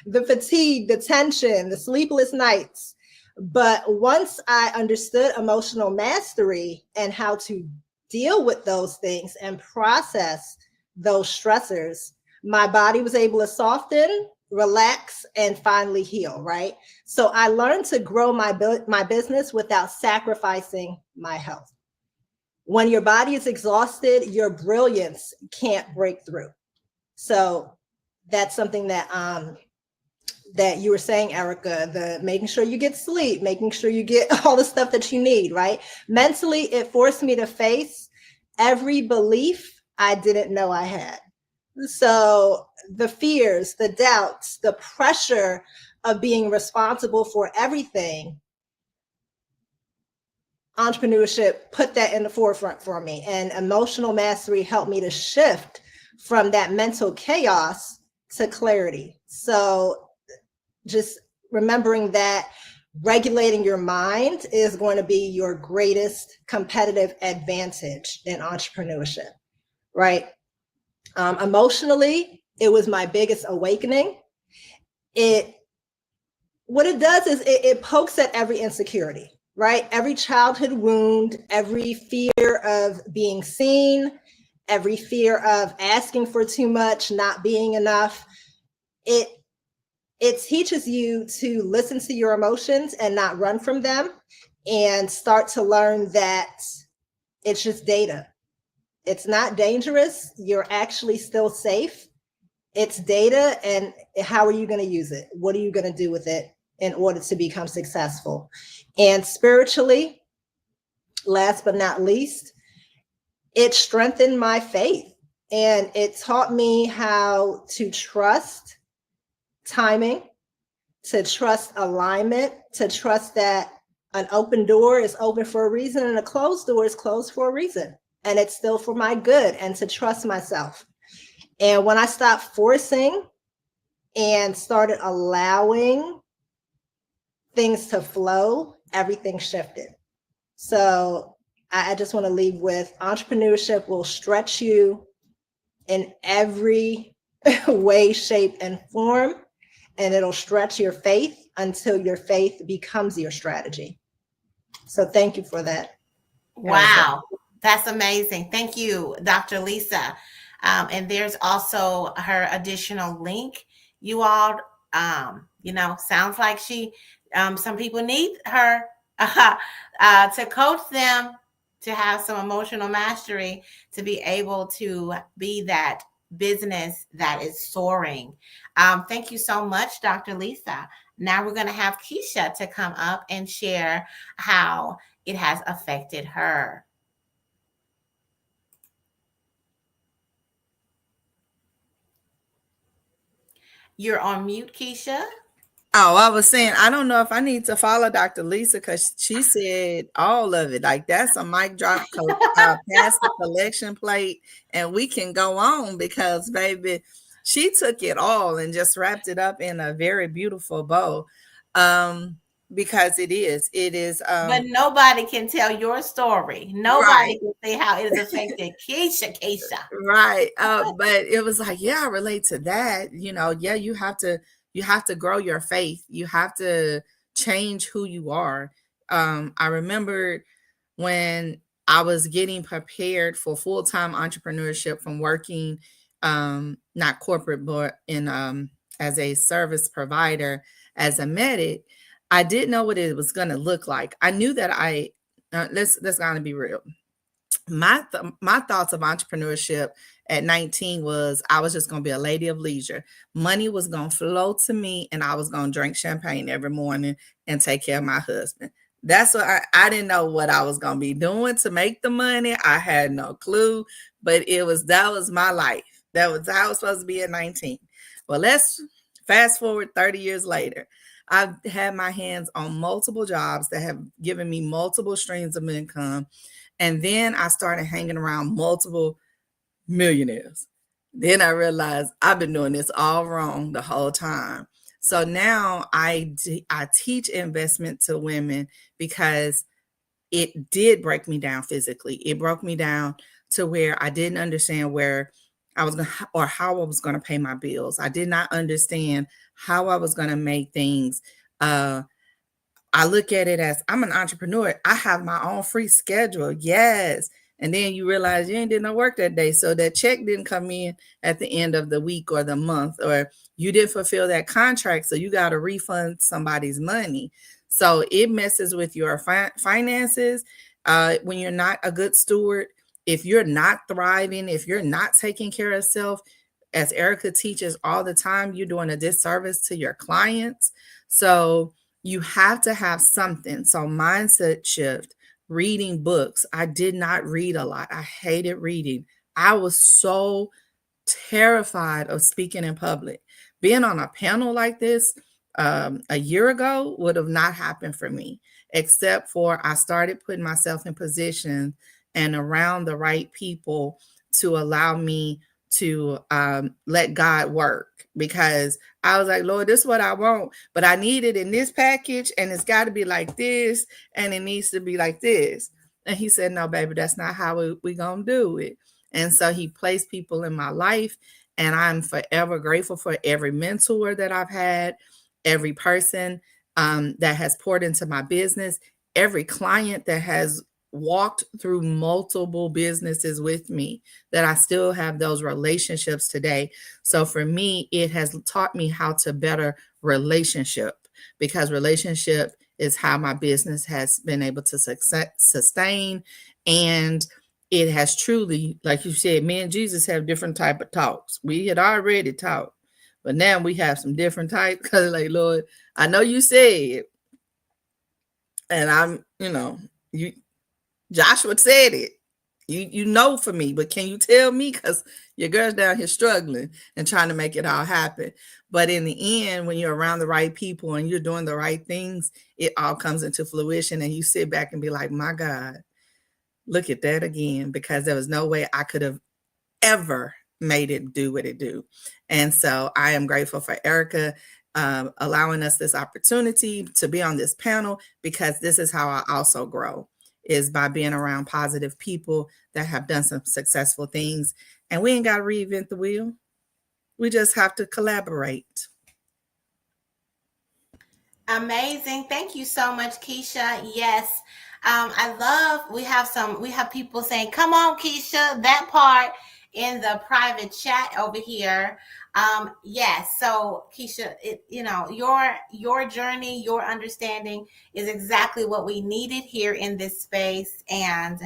The fatigue, the tension, the sleepless nights. But once I understood emotional mastery and how to deal with those things and process those stressors, my body was able to soften, relax, and finally heal, right? So I learned to grow my business without sacrificing my health. When your body is exhausted, your brilliance can't break through. So that's something that that you were saying, Erica, the making sure you get sleep, making sure you get all the stuff that you need, right? Mentally, it forced me to face every belief I didn't know I had. So the fears, the doubts, the pressure of being responsible for everything, entrepreneurship put that in the forefront for me. And emotional mastery helped me to shift from that mental chaos to clarity. So just remembering that regulating your mind is going to be your greatest competitive advantage in entrepreneurship, right? Emotionally, it was my biggest awakening. What it does is it pokes at every insecurity, right? Every childhood wound, every fear of being seen, every fear of asking for too much, not being enough. It teaches you to listen to your emotions and not run from them, and start to learn that it's just data. It's not dangerous. You're actually still safe. It's data, and how are you going to use it? What are you going to do with it in order to become successful? And spiritually, last but not least, it strengthened my faith, and it taught me how to trust timing, to trust alignment, to trust that an open door is open for a reason and a closed door is closed for a reason. And it's still for my good, and to trust myself. And when I stopped forcing and started allowing things to flow, everything shifted. So I just want to leave with entrepreneurship will stretch you in every way, shape, and form. And it'll stretch your faith until your faith becomes your strategy. So thank you for that. Wow, that's amazing. Thank you, Dr. Lisa. And there's also her additional link. You all, sounds like some people need her to coach them to have some emotional mastery to be able to be that business that is soaring. Thank you so much, Dr. Lisa. Now we're going to have Keisha to come up and share how it has affected her. You're on mute, Keisha. Oh, I was saying, I don't know if I need to follow Dr. Lisa because she said all of it. Like, that's a mic drop, pass the collection plate, and we can go on because, baby, she took it all and just wrapped it up in a very beautiful bow. Because it is. But nobody can tell your story. Nobody can say how it has affected Keisha. Right. But it was like, yeah, I relate to that. Yeah, you have to grow your faith. You have to change who you are. I remember when I was getting prepared for full-time entrepreneurship from working, not corporate, but in as a service provider, as a medic. I didn't know what it was going to look like. I knew that let's gonna be real. My thoughts of entrepreneurship at 19 was I was just going to be a lady of leisure. Money was going to flow to me, and I was going to drink champagne every morning and take care of my husband. That's what I didn't know what I was going to be doing to make the money. I had no clue, but that was my life. That was how I was supposed to be at 19. Well, let's fast forward 30 years later. I've had my hands on multiple jobs that have given me multiple streams of income. And then I started hanging around multiple millionaires. Then I realized I've been doing this all wrong the whole time. So now I teach investment to women because it did break me down physically. It broke me down to where I didn't understand where I was going to, or how I was going to pay my bills. I did not understand how I was going to make things. I look at it as I'm an entrepreneur. I have my own free schedule. Yes. And then you realize you ain't did no work that day. So that check didn't come in at the end of the week or the month, or you didn't fulfill that contract. So you got to refund somebody's money. So it messes with your finances when you're not a good steward. If you're not thriving, if you're not taking care of self, as Erica teaches all the time, you're doing a disservice to your clients. So you have to have something. So mindset shift, reading books. I did not read a lot. I hated reading. I was so terrified of speaking in public. Being on a panel like this a year ago would have not happened for me, except for I started putting myself in position and around the right people to allow me to let God work, because I was like, Lord, this is what I want, but I need it in this package, and it's got to be like this, and it needs to be like this. And he said, no, baby, that's not how we gonna do it. And so he placed people in my life, and I'm forever grateful for every mentor that I've had, every person that has poured into my business, every client that has walked through multiple businesses with me, that I still have those relationships today. So for me, it has taught me how to better relationship, because relationship is how my business has been able to sustain. And it has truly, like you said, me and Jesus have different type of talks. We had already talked, but now we have some different types because, like, Lord, I know you said, and I'm, you Joshua said it. You know for me, but can you tell me? Because your girl's down here struggling and trying to make it all happen. But in the end, when you're around the right people and you're doing the right things, it all comes into fruition. And you sit back and be like, my God, look at that again, because there was no way I could have ever made it do what it do. And so I am grateful for Erica allowing us this opportunity to be on this panel, because this is how I also grow, is by being around positive people that have done some successful things. And we ain't got to reinvent the wheel. We just have to collaborate. Amazing. Thank you so much, Keisha. Yes. I love, we have people saying, come on, Keisha, that part in the private chat over here. Yes. So Keisha, your journey, your understanding is exactly what we needed here in this space. And,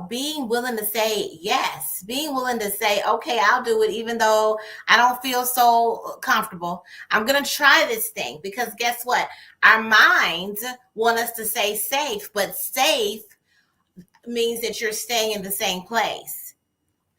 being willing to say yes, being willing to say, okay, I'll do it, even though I don't feel so comfortable. I'm going to try this thing, because guess what? Our minds want us to say safe, but safe means that you're staying in the same place.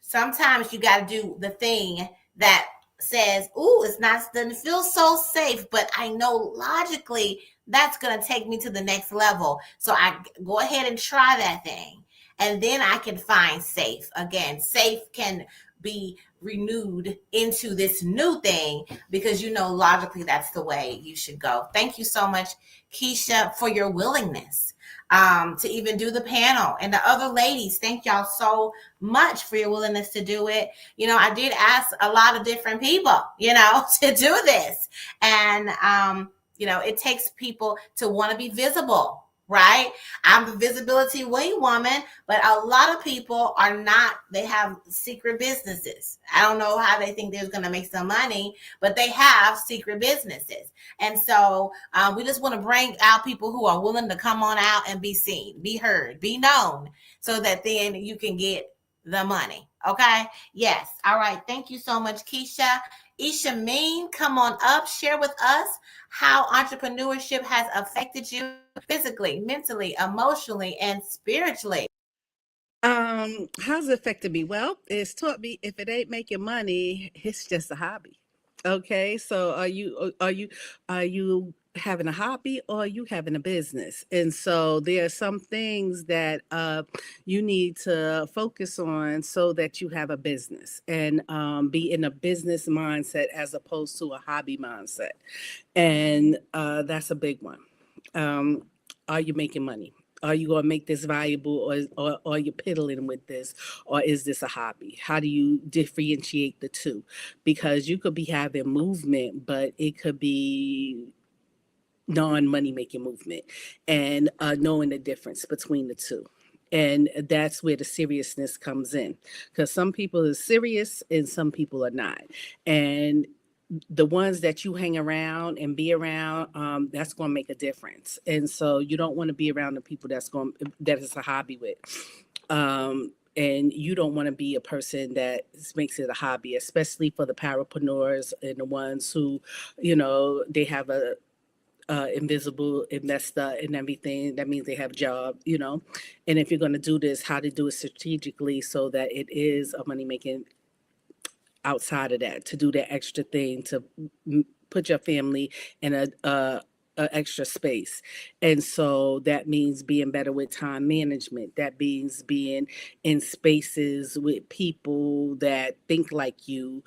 Sometimes you got to do the thing that says, ooh, doesn't feel so safe, but I know logically that's going to take me to the next level. So I go ahead and try that thing. And then I can find safe again. Safe can be renewed into this new thing, because logically that's the way you should go. Thank you so much, Keisha, for your willingness to even do the panel. And the other ladies, thank y'all so much for your willingness to do it. I did ask a lot of different people, to do this. And, it takes people to want to be visible. Right? I'm a visibility wing woman, but a lot of people are not. They have secret businesses. I don't know how they think they're going to make some money, but they have secret businesses. And so we just want to bring out people who are willing to come on out and be seen, be heard, be known, so that then you can get the money. Okay? Yes. All right. Thank you so much, Keisha. Ishameen, come on up. Share with us how entrepreneurship has affected you physically, mentally, emotionally, and spiritually. How's it affected me? Well, it's taught me if it ain't making money, it's just a hobby. Okay, so are you having a hobby or are you having a business? And so there are some things that you need to focus on so that you have a business and be in a business mindset as opposed to a hobby mindset. And that's a big one. Are you making money? Are you going to make this valuable, or are you piddling with this, or is this a hobby? How do you differentiate the two? Because you could be having movement, but it could be non-money making movement, and knowing the difference between the two. And that's where the seriousness comes in, because some people are serious and some people are not. And the ones that you hang around and be around, that's going to make a difference. And so you don't want to be around the people that is a hobby with. And you don't want to be a person that makes it a hobby, especially for the parapreneurs and the ones who, they have a invisible investor and everything. That means they have a job, and if you're going to do this, how to do it strategically so that it is a money making outside of that, to do that extra thing to put your family in a extra space. And so that means being better with time management. That means being in spaces with people that think like you.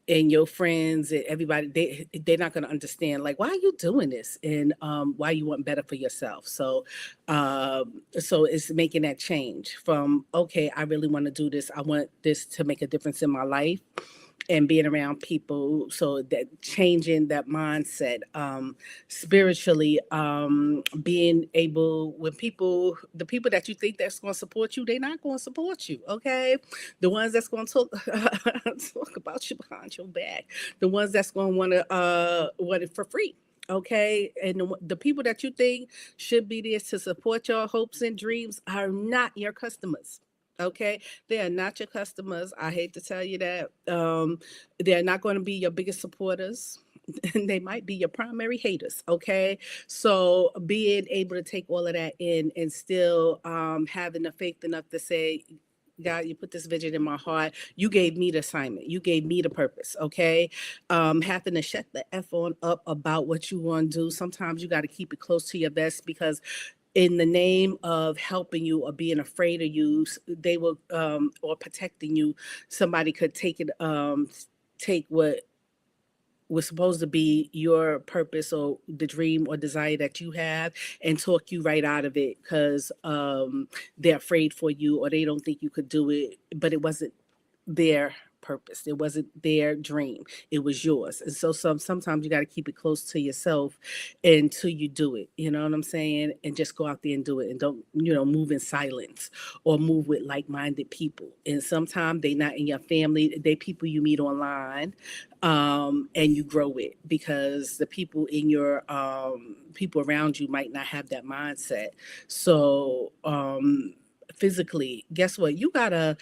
And your friends and everybody, they're not going to understand, like, why are you doing this, and why you want better for yourself. So it's making that change from, okay, I really want to do this, I want this to make a difference in my life, and being around people, so that changing that mindset, spiritually, being able, when the people that you think that's going to support you, they're not going to support you. Okay, the ones that's going to talk about you behind your back, the ones that's going to want it for free. Okay. And the people that you think should be there to support your hopes and dreams are not your customers. Okay. They are not your customers. I hate to tell you that. They're not going to be your biggest supporters. And they might be your primary haters. Okay. So being able to take all of that in and still having the faith enough to say, God, you put this vision in my heart. You gave me the assignment. You gave me the purpose. Okay. Having to shut the F on up about what you want to do. Sometimes you got to keep it close to your vest because in the name of helping you or being afraid of you, they will, or protecting you, somebody could take it, take what was supposed to be your purpose or the dream or desire that you have and talk you right out of it because they're afraid for you or they don't think you could do it, but it wasn't their purpose. It wasn't their dream. It was yours. And so sometimes you got to keep it close to yourself until you do it. You know what I'm saying? And just go out there and do it and don't, move in silence or move with like-minded people. And sometimes they not in your family, they people you meet online and you grow with because the people in your people around you might not have that mindset. So physically, guess what? You gotta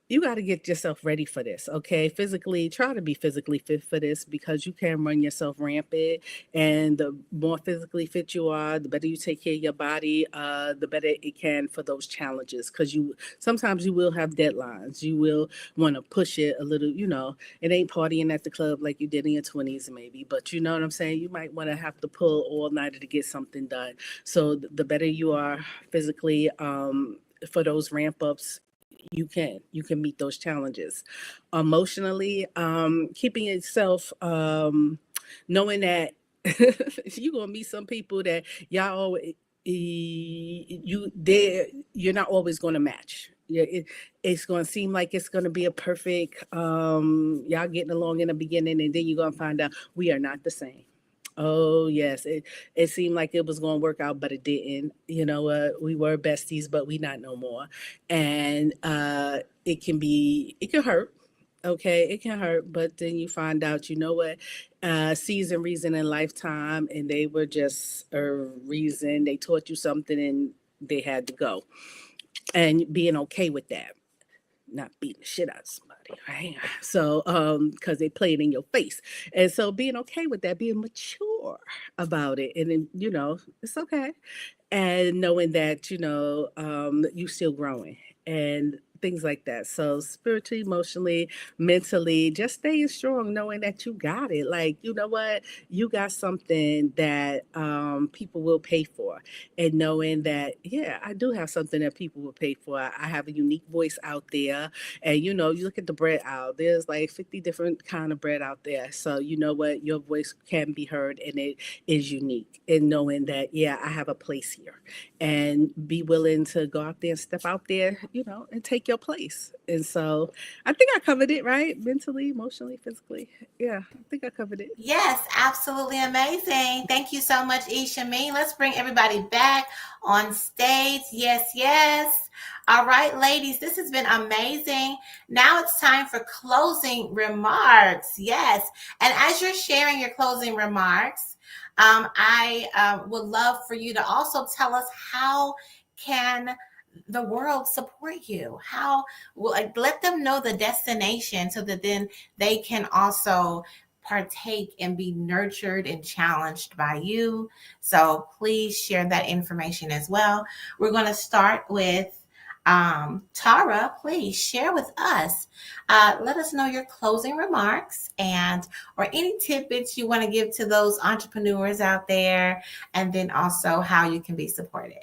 get yourself ready for this, okay? Physically, try to be physically fit for this because you can run yourself rampant. And the more physically fit you are, the better you take care of your body, the better it can for those challenges. Because sometimes you will have deadlines. You will want to push it a little. It ain't partying at the club like you did in your 20s, maybe. But you know what I'm saying? You might want to have to pull all nighter to get something done. So the better you are physically, for those ramp ups, you can meet those challenges. Emotionally, keeping yourself, knowing that you're gonna meet some people that y'all always you're not always gonna match. Yeah, it's gonna seem like it's gonna be a perfect y'all getting along in the beginning, and then you're gonna find out we are not the same. Oh yes, it seemed like it was going to work out, but it didn't. You know what? We were besties, but we not no more. And it can hurt. Okay, it can hurt, but then you find out, you know what? Season, reason, and lifetime, and they were just a reason. They taught you something, and they had to go, and being okay with that, not beating the shit out of somebody, right? So, because they play it in your face. And so being okay with that, being mature about it. And then, it's okay. And knowing that, you still growing and things like that. So spiritually, emotionally, mentally, just staying strong, knowing that you got it. Like, you know what? You got something that people will pay for. And knowing that, yeah, I do have something that people will pay for. I have a unique voice out there. And, you look at the bread aisle, there's like 50 different kind of bread out there. So you know what? Your voice can be heard and it is unique. And knowing that, yeah, I have a place here and be willing to go out there and step out there, and take your place. And so I think I covered it, right? Mentally, emotionally, physically. Yeah, I think I covered it. Yes, absolutely amazing. Thank you so much, Ishameen. Let's bring everybody back on stage. Yes, yes. All right, ladies, this has been amazing. Now it's time for closing remarks. Yes. And as you're sharing your closing remarks, I would love for you to also tell us how can the world support you? How will let them know the destination so that then they can also partake and be nurtured and challenged by you. So please share that information as well. We're going to start with Tara. Please share with us. Let us know your closing remarks and or any tidbits you want to give to those entrepreneurs out there, and then also how you can be supported.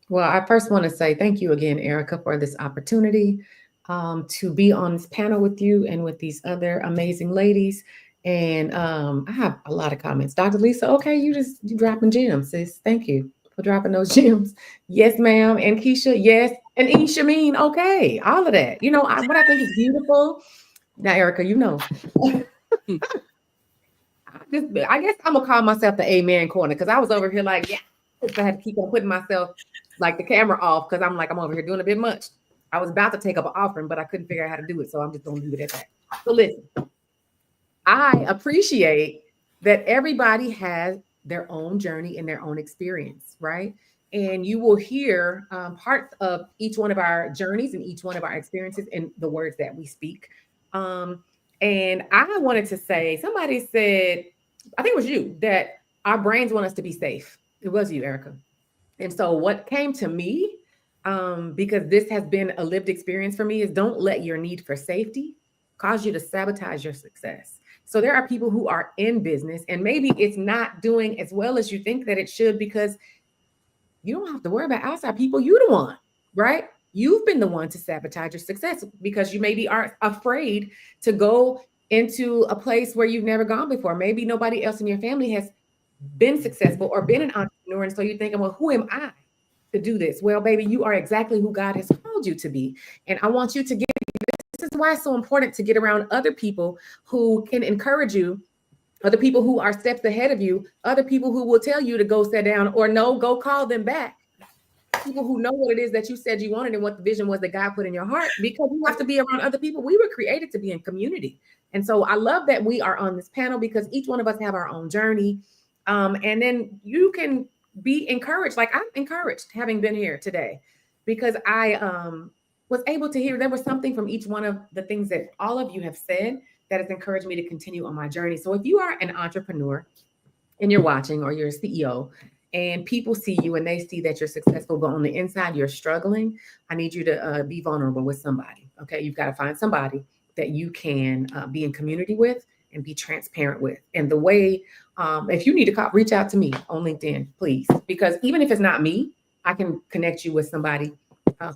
Well, I first want to say thank you again, Erica, for this opportunity to be on this panel with you and with these other amazing ladies. And I have a lot of comments. Dr. Lisa, okay, you dropping gems, sis. Thank you for dropping those gems. Yes, ma'am. And Keisha, yes. And Ishameen, okay. All of that. What I think is beautiful. Now, Erica, I guess I'm going to call myself the amen corner because I was over here like, yeah. I had to keep on putting myself like the camera off because I'm over here doing a bit much. I was about to take up an offering, but I couldn't figure out how to do it. So I'm just going to leave it at that. So listen, I appreciate that everybody has their own journey and their own experience, right? And you will hear parts of each one of our journeys and each one of our experiences in the words that we speak. And I wanted to say, somebody said, I think it was you, that our brains want us to be safe. It was you, Erica. And so what came to me, because this has been a lived experience for me, is don't let your need for safety cause you to sabotage your success. So there are people who are in business and maybe it's not doing as well as you think that it should, because you don't have to worry about outside people. You're the one, right? You've been the one to sabotage your success because you maybe are afraid to go into a place where you've never gone before. Maybe nobody else in your family has been successful or been an entrepreneur. And so you're thinking, well, who am I to do this? Well, baby, you are exactly who God has called you to be. And I want you to get, this is why it's so important to get around other people who can encourage you, other people who are steps ahead of you, other people who will tell you to go sit down or no, go call them back. People who know what it is that you said you wanted and what the vision was that God put in your heart, because you have to be around other people. We were created to be in community. And so I love that we are on this panel because each one of us have our own journey. And then you can be encouraged. Like I'm encouraged having been here today because I was able to hear there was something from each one of the things that all of you have said that has encouraged me to continue on my journey. So if you are an entrepreneur and you're watching, or you're a CEO, and people see you and they see that you're successful, but on the inside you're struggling, I need you to be vulnerable with somebody. Okay, you've got to find somebody that you can be in community with and be transparent with. And the way, if you need to call, reach out to me on LinkedIn, please, because even if it's not me, I can connect you with somebody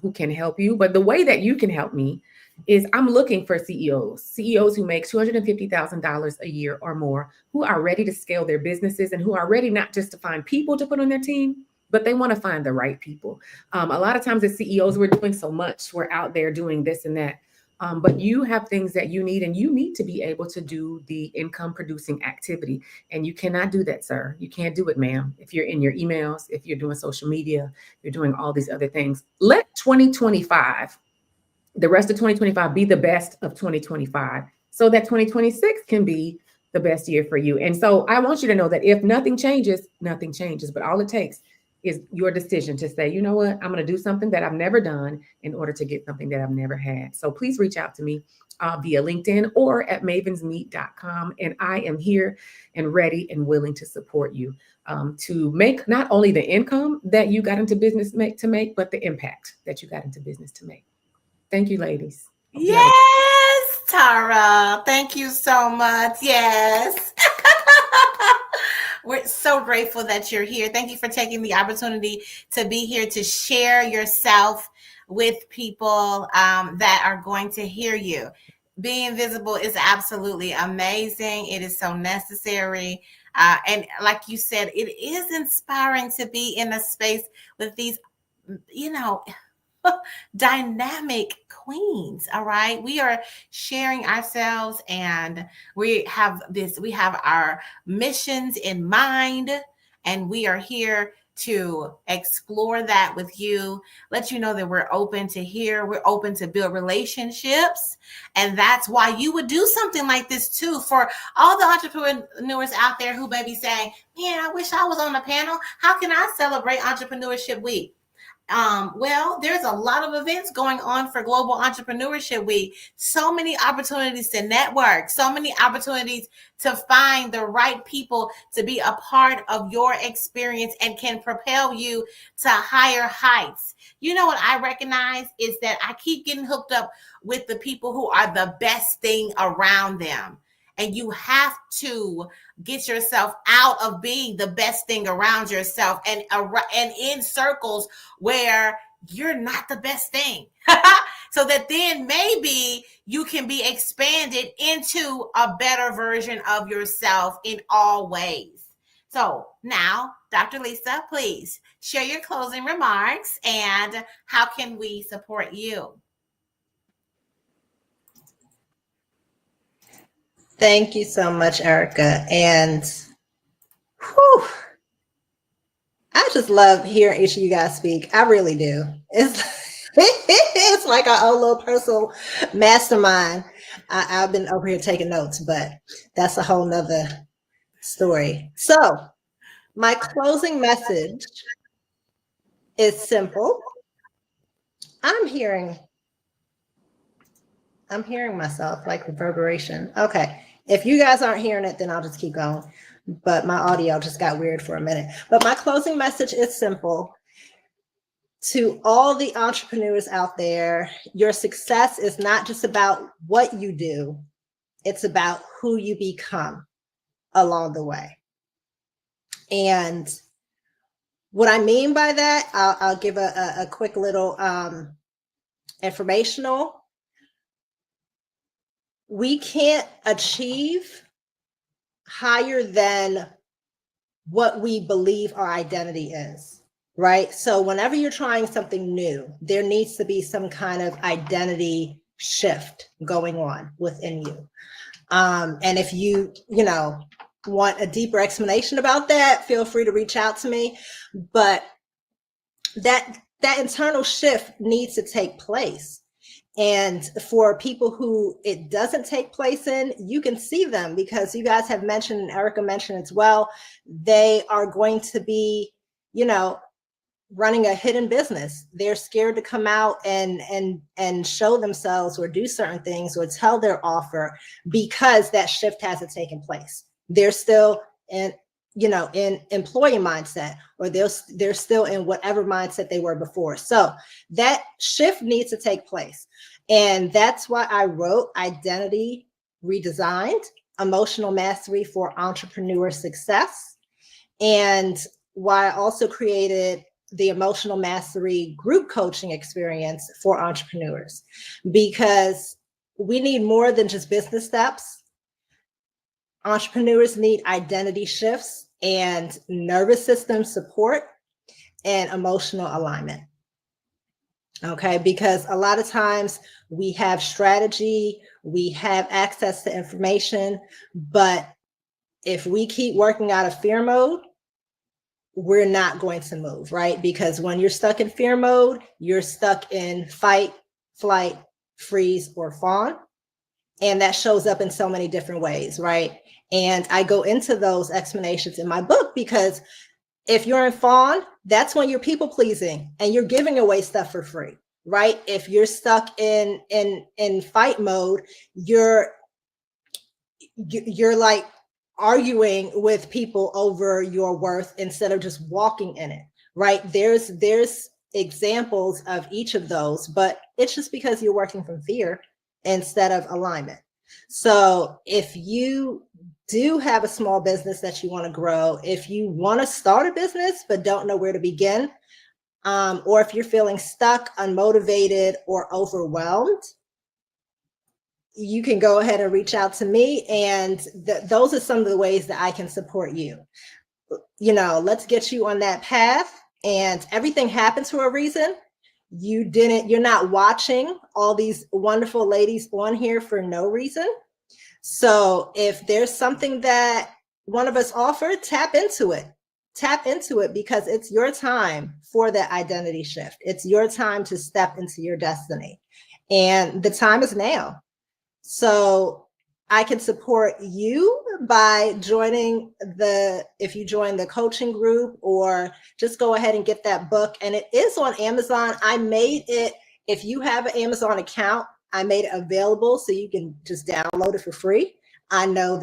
who can help you. But the way that you can help me is I'm looking for CEOs who make $250,000 a year or more, who are ready to scale their businesses and who are ready not just to find people to put on their team, but they want to find the right people. A lot of times as CEOs, we're doing so much. We're out there doing this and that. But you have things that you need, and you need to be able to do the income producing activity. And you cannot do that, sir. You can't do it, ma'am. If you're in your emails, if you're doing social media, you're doing all these other things. Let 2025, the rest of 2025, be the best of 2025 so that 2026 can be the best year for you. And so I want you to know that if nothing changes, nothing changes. But all it takes is your decision to say, you know what, I'm going to do something that I've never done in order to get something that I've never had. So please reach out to me via LinkedIn or at mavensmeet.com. And I am here and ready and willing to support you to make not only the income that you got into business to make, but the impact that you got into business to make. Thank you, ladies. Yes, Tara. Thank you so much. Yes. We're so grateful that you're here. Thank you for taking the opportunity to be here to share yourself with people that are going to hear you. Being visible is absolutely amazing. It is so necessary. And like you said, it is inspiring to be in a space with these, dynamic queens. All right, we are sharing ourselves and we have our missions in mind, and we are here to explore that with you, let you know that we're open to hear, we're open to build relationships. And that's why you would do something like this too. For all the entrepreneurs out there who may be saying, man, I wish I was on the panel. How can I celebrate Entrepreneurship Week? Well, there's a lot of events going on for Global Entrepreneurship Week. So many opportunities to network, so many opportunities to find the right people to be a part of your experience and can propel you to higher heights. You know what I recognize is that I keep getting hooked up with the people who are the best thing around them. And you have to get yourself out of being the best thing around yourself and in circles where you're not the best thing. So that then maybe you can be expanded into a better version of yourself in all ways. So now, Dr. Lisa, please share your closing remarks and how can we support you? Thank you so much, Erica. And whew, I just love hearing each of you guys speak. I really do. It's like our own little personal mastermind. I've been over here taking notes, but that's a whole nother story. So My closing message is simple. I'm hearing myself like reverberation. Okay. If you guys aren't hearing it, then I'll just keep going. But my audio just got weird for a minute. But my closing message is simple. To all the entrepreneurs out there, your success is not just about what you do, it's about who you become along the way. And what I mean by that, I'll give a quick little informational. We can't achieve higher than what we believe our identity is, right? So whenever you're trying something new, there needs to be some kind of identity shift going on within you. And if you want a deeper explanation about that, feel free to reach out to me. But that internal shift needs to take place. And for people who it doesn't take place in, you can see them, because you guys have mentioned, and Erica mentioned as well, they are going to be, running a hidden business. They're scared to come out and show themselves or do certain things or tell their offer, because that shift hasn't taken place. They're still in employee mindset, or they're still in whatever mindset they were before. So that shift needs to take place. And that's why I wrote Identity Redesigned, Emotional Mastery for Entrepreneur Success. And why I also created the Emotional Mastery group coaching experience for entrepreneurs, because we need more than just business steps. Entrepreneurs need identity shifts and nervous system support and emotional alignment. Okay, because a lot of times we have strategy, we have access to information, but if we keep working out of fear mode, we're not going to move, right? Because when you're stuck in fear mode, you're stuck in fight, flight, freeze, or fawn. And that shows up in so many different ways, right? And I go into those explanations in my book, because if you're in fawn, that's when you're people pleasing and you're giving away stuff for free, right? If you're stuck in fight mode, you're like arguing with people over your worth instead of just walking in it, right? There's examples of each of those, but it's just because you're working from fear instead of alignment. So if you do have a small business that you want to grow, if you want to start a business but don't know where to begin, or if you're feeling stuck, unmotivated, or overwhelmed, you can go ahead and reach out to me. And those are some of the ways that I can support you. Let's get you on that path. And everything happens for a reason. You're not watching all these wonderful ladies on here for no reason. So if there's something that one of us offered, tap into it, because it's your time for that identity shift. It's your time to step into your destiny. And the time is now. So I can support you by joining if you join the coaching group, or just go ahead and get that book. And it is on Amazon. I made it, if you have an Amazon account, I made it available so you can just download it for free. I know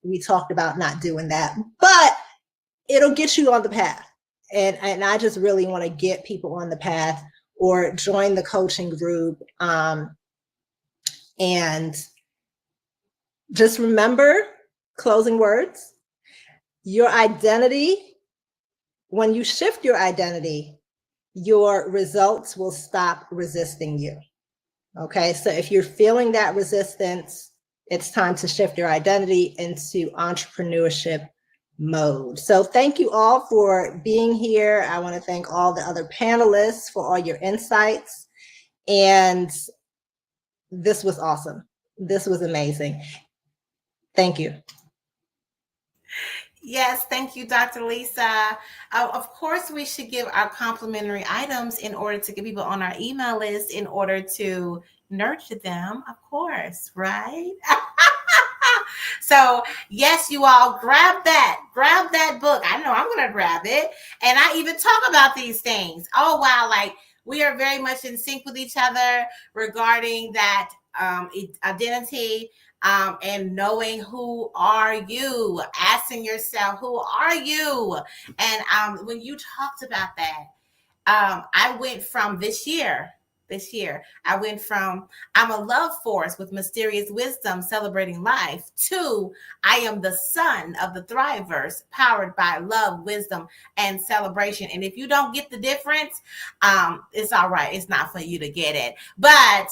we talked about not doing that, but it'll get you on the path. And I just really want to get people on the path, or join the coaching group. And just remember, closing words, your identity, when you shift your identity, your results will stop resisting you. Okay, so if you're feeling that resistance, it's time to shift your identity into entrepreneurship mode. So thank you all for being here. I want to thank all the other panelists for all your insights. And this was awesome. This was amazing. Thank you. Yes, thank you, Dr. Lisa. Of course, we should give our complimentary items in order to get people on our email list, in order to nurture them, of course, right? So yes, you all grab that book. I know I'm gonna grab it. And I even talk about these things. Oh wow, like we are very much in sync with each other regarding that identity, and knowing who are you, asking yourself, who are you? And when you talked about that, I went from this year, I went from I'm a love force with mysterious wisdom celebrating life to I am the son of the Thrivers powered by love, wisdom, and celebration. And if you don't get the difference, it's all right. It's not for you to get it. But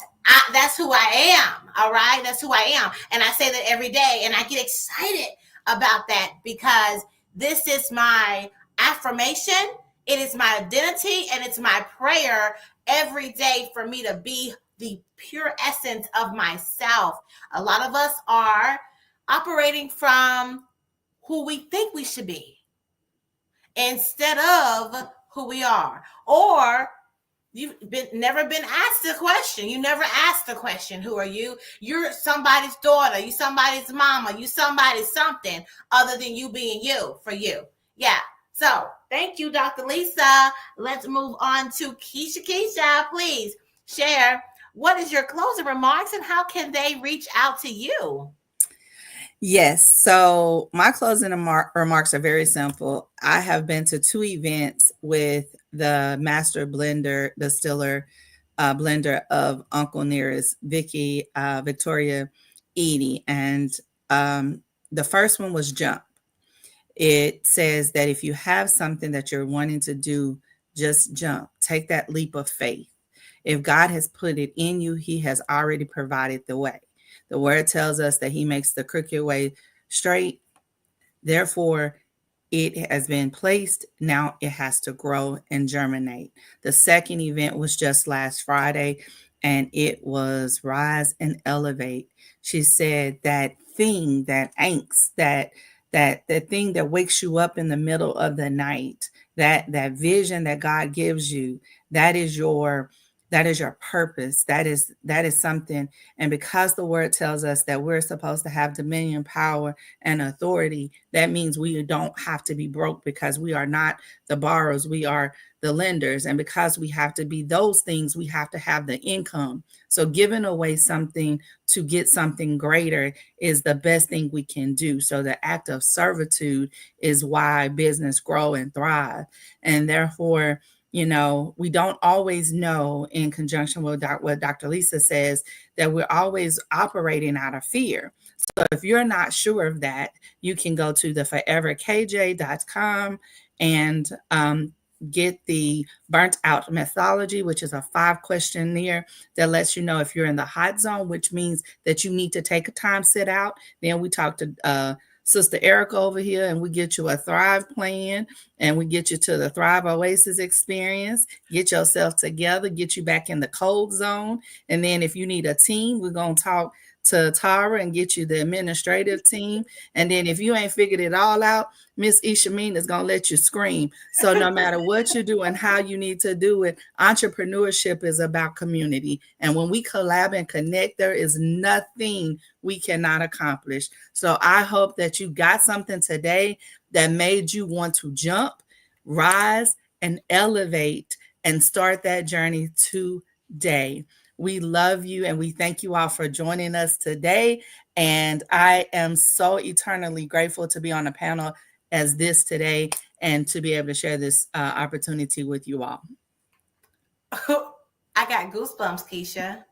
that's who I am. All right. That's who I am. And I say that every day. And I get excited about that because this is my affirmation, it is my identity, and it's my prayer every day for me to be the pure essence of myself. A lot of us are operating from who we think we should be instead of who we are. Or you've never been asked a question. You never asked the question, who are you? You're somebody's daughter, you somebody's mama, you somebody's something other than you being you for you. Yeah. So thank you, Dr. Lisa. Let's move on to Keisha. Keisha, please share what is your closing remarks and how can they reach out to you? Yes. So my closing remarks are very simple. I have been to 2 events with the master blender, distiller, blender of Uncle Nearest, Victoria Edie. And the first one was Jump. It says that if you have something that you're wanting to do, just jump. Take that leap of faith. If God has put it in you, he has already provided the way. The word tells us that he makes the crooked way straight. Therefore, it has been placed. Now it has to grow and germinate. The second event was just last Friday, and it was Rise and Elevate. She said that thing, that angst, that thing that wakes you up in the middle of the night, that vision that God gives you, that is your purpose. That is something. And because the word tells us that we're supposed to have dominion, power, and authority, that means we don't have to be broke because we are not the borrowers, we are the lenders. And because we have to be those things, we have to have the income. So giving away something to get something greater is the best thing we can do. So the act of servitude is why business grow and thrive. And therefore, we don't always know, in conjunction with what Dr. Lisa says, that we're always operating out of fear. So if you're not sure of that, you can go to the foreverkj.com and get the burnt out methodology, which is a 5 questionnaire that lets you know if you're in the hot zone, which means that you need to take a time, sit out. Then we talk to Sister Erica over here, and we get you a Thrive plan, and we get you to the Thrive Oasis experience, get yourself together, get you back in the cold zone. And then if you need a team, we're going to talk to Tara and get you the administrative team. And then if you ain't figured it all out, Miss Ishameen is going to let you scream. So no matter what you do and how you need to do it, entrepreneurship is about community. And when we collab and connect, there is nothing we cannot accomplish. So I hope that you got something today that made you want to jump, rise, and elevate and start that journey today. We love you and we thank you all for joining us today. And I am so eternally grateful to be on a panel as this today and to be able to share this opportunity with you all. I got goosebumps, Keisha.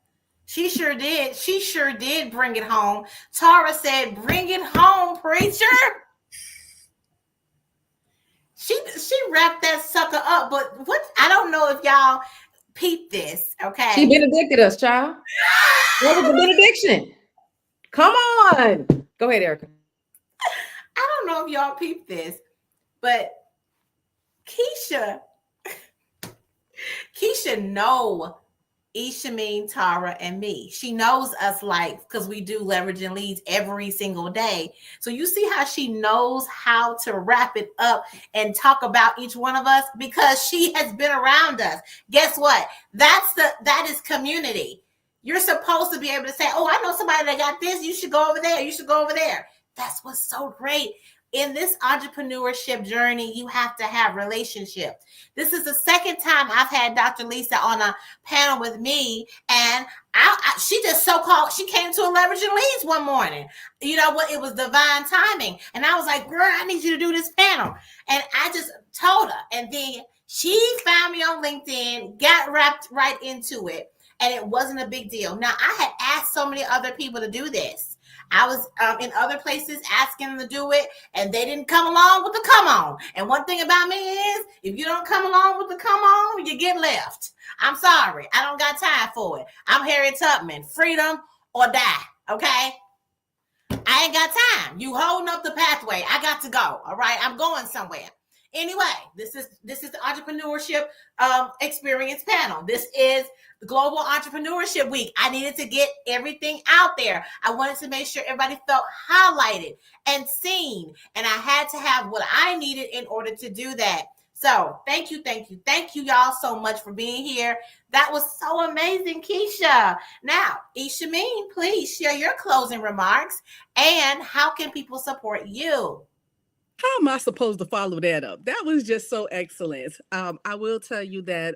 She sure did. She sure did bring it home. Tara said, "Bring it home, preacher." She wrapped that sucker up. But what? I don't know if y'all peep this. Okay. She benedicted us, child. What was the benediction? Come on. Go ahead, Erica. I don't know if y'all peep this, but Keisha know Ishameen, Tara, and me. She knows us because we do leveraging leads every single day. So you see how she knows how to wrap it up and talk about each one of us because she has been around us. Guess what? That is community. You're supposed to be able to say, oh, I know somebody that got this. You should go over there. You should go over there. That's what's so great. In this entrepreneurship journey, you have to have relationship. This is the second time I've had Dr. Lisa on a panel with me, and she just so-called, she came to a leveraging leads one morning. You know what? It was divine timing. And I was like, girl, I need you to do this panel. And I just told her. And then she found me on LinkedIn, got wrapped right into it, and it wasn't a big deal. Now, I had asked so many other people to do this. I was in other places asking them to do it, and they didn't come along with the come on. And one thing about me is, if you don't come along with the come on, you get left. I'm sorry. I don't got time for it. I'm Harriet Tubman. Freedom or die. Okay? I ain't got time. You holding up the pathway. I got to go. All right? I'm going somewhere. Anyway, this is the entrepreneurship experience panel. This is the Global Entrepreneurship Week. I needed to get everything out there. I wanted to make sure everybody felt highlighted and seen. And I had to have what I needed in order to do that. So thank you y'all so much for being here. That was so amazing, Keisha. Now, Ishameen, please share your closing remarks and how can people support you? How am I supposed to follow that up? That was just so excellent. I will tell you that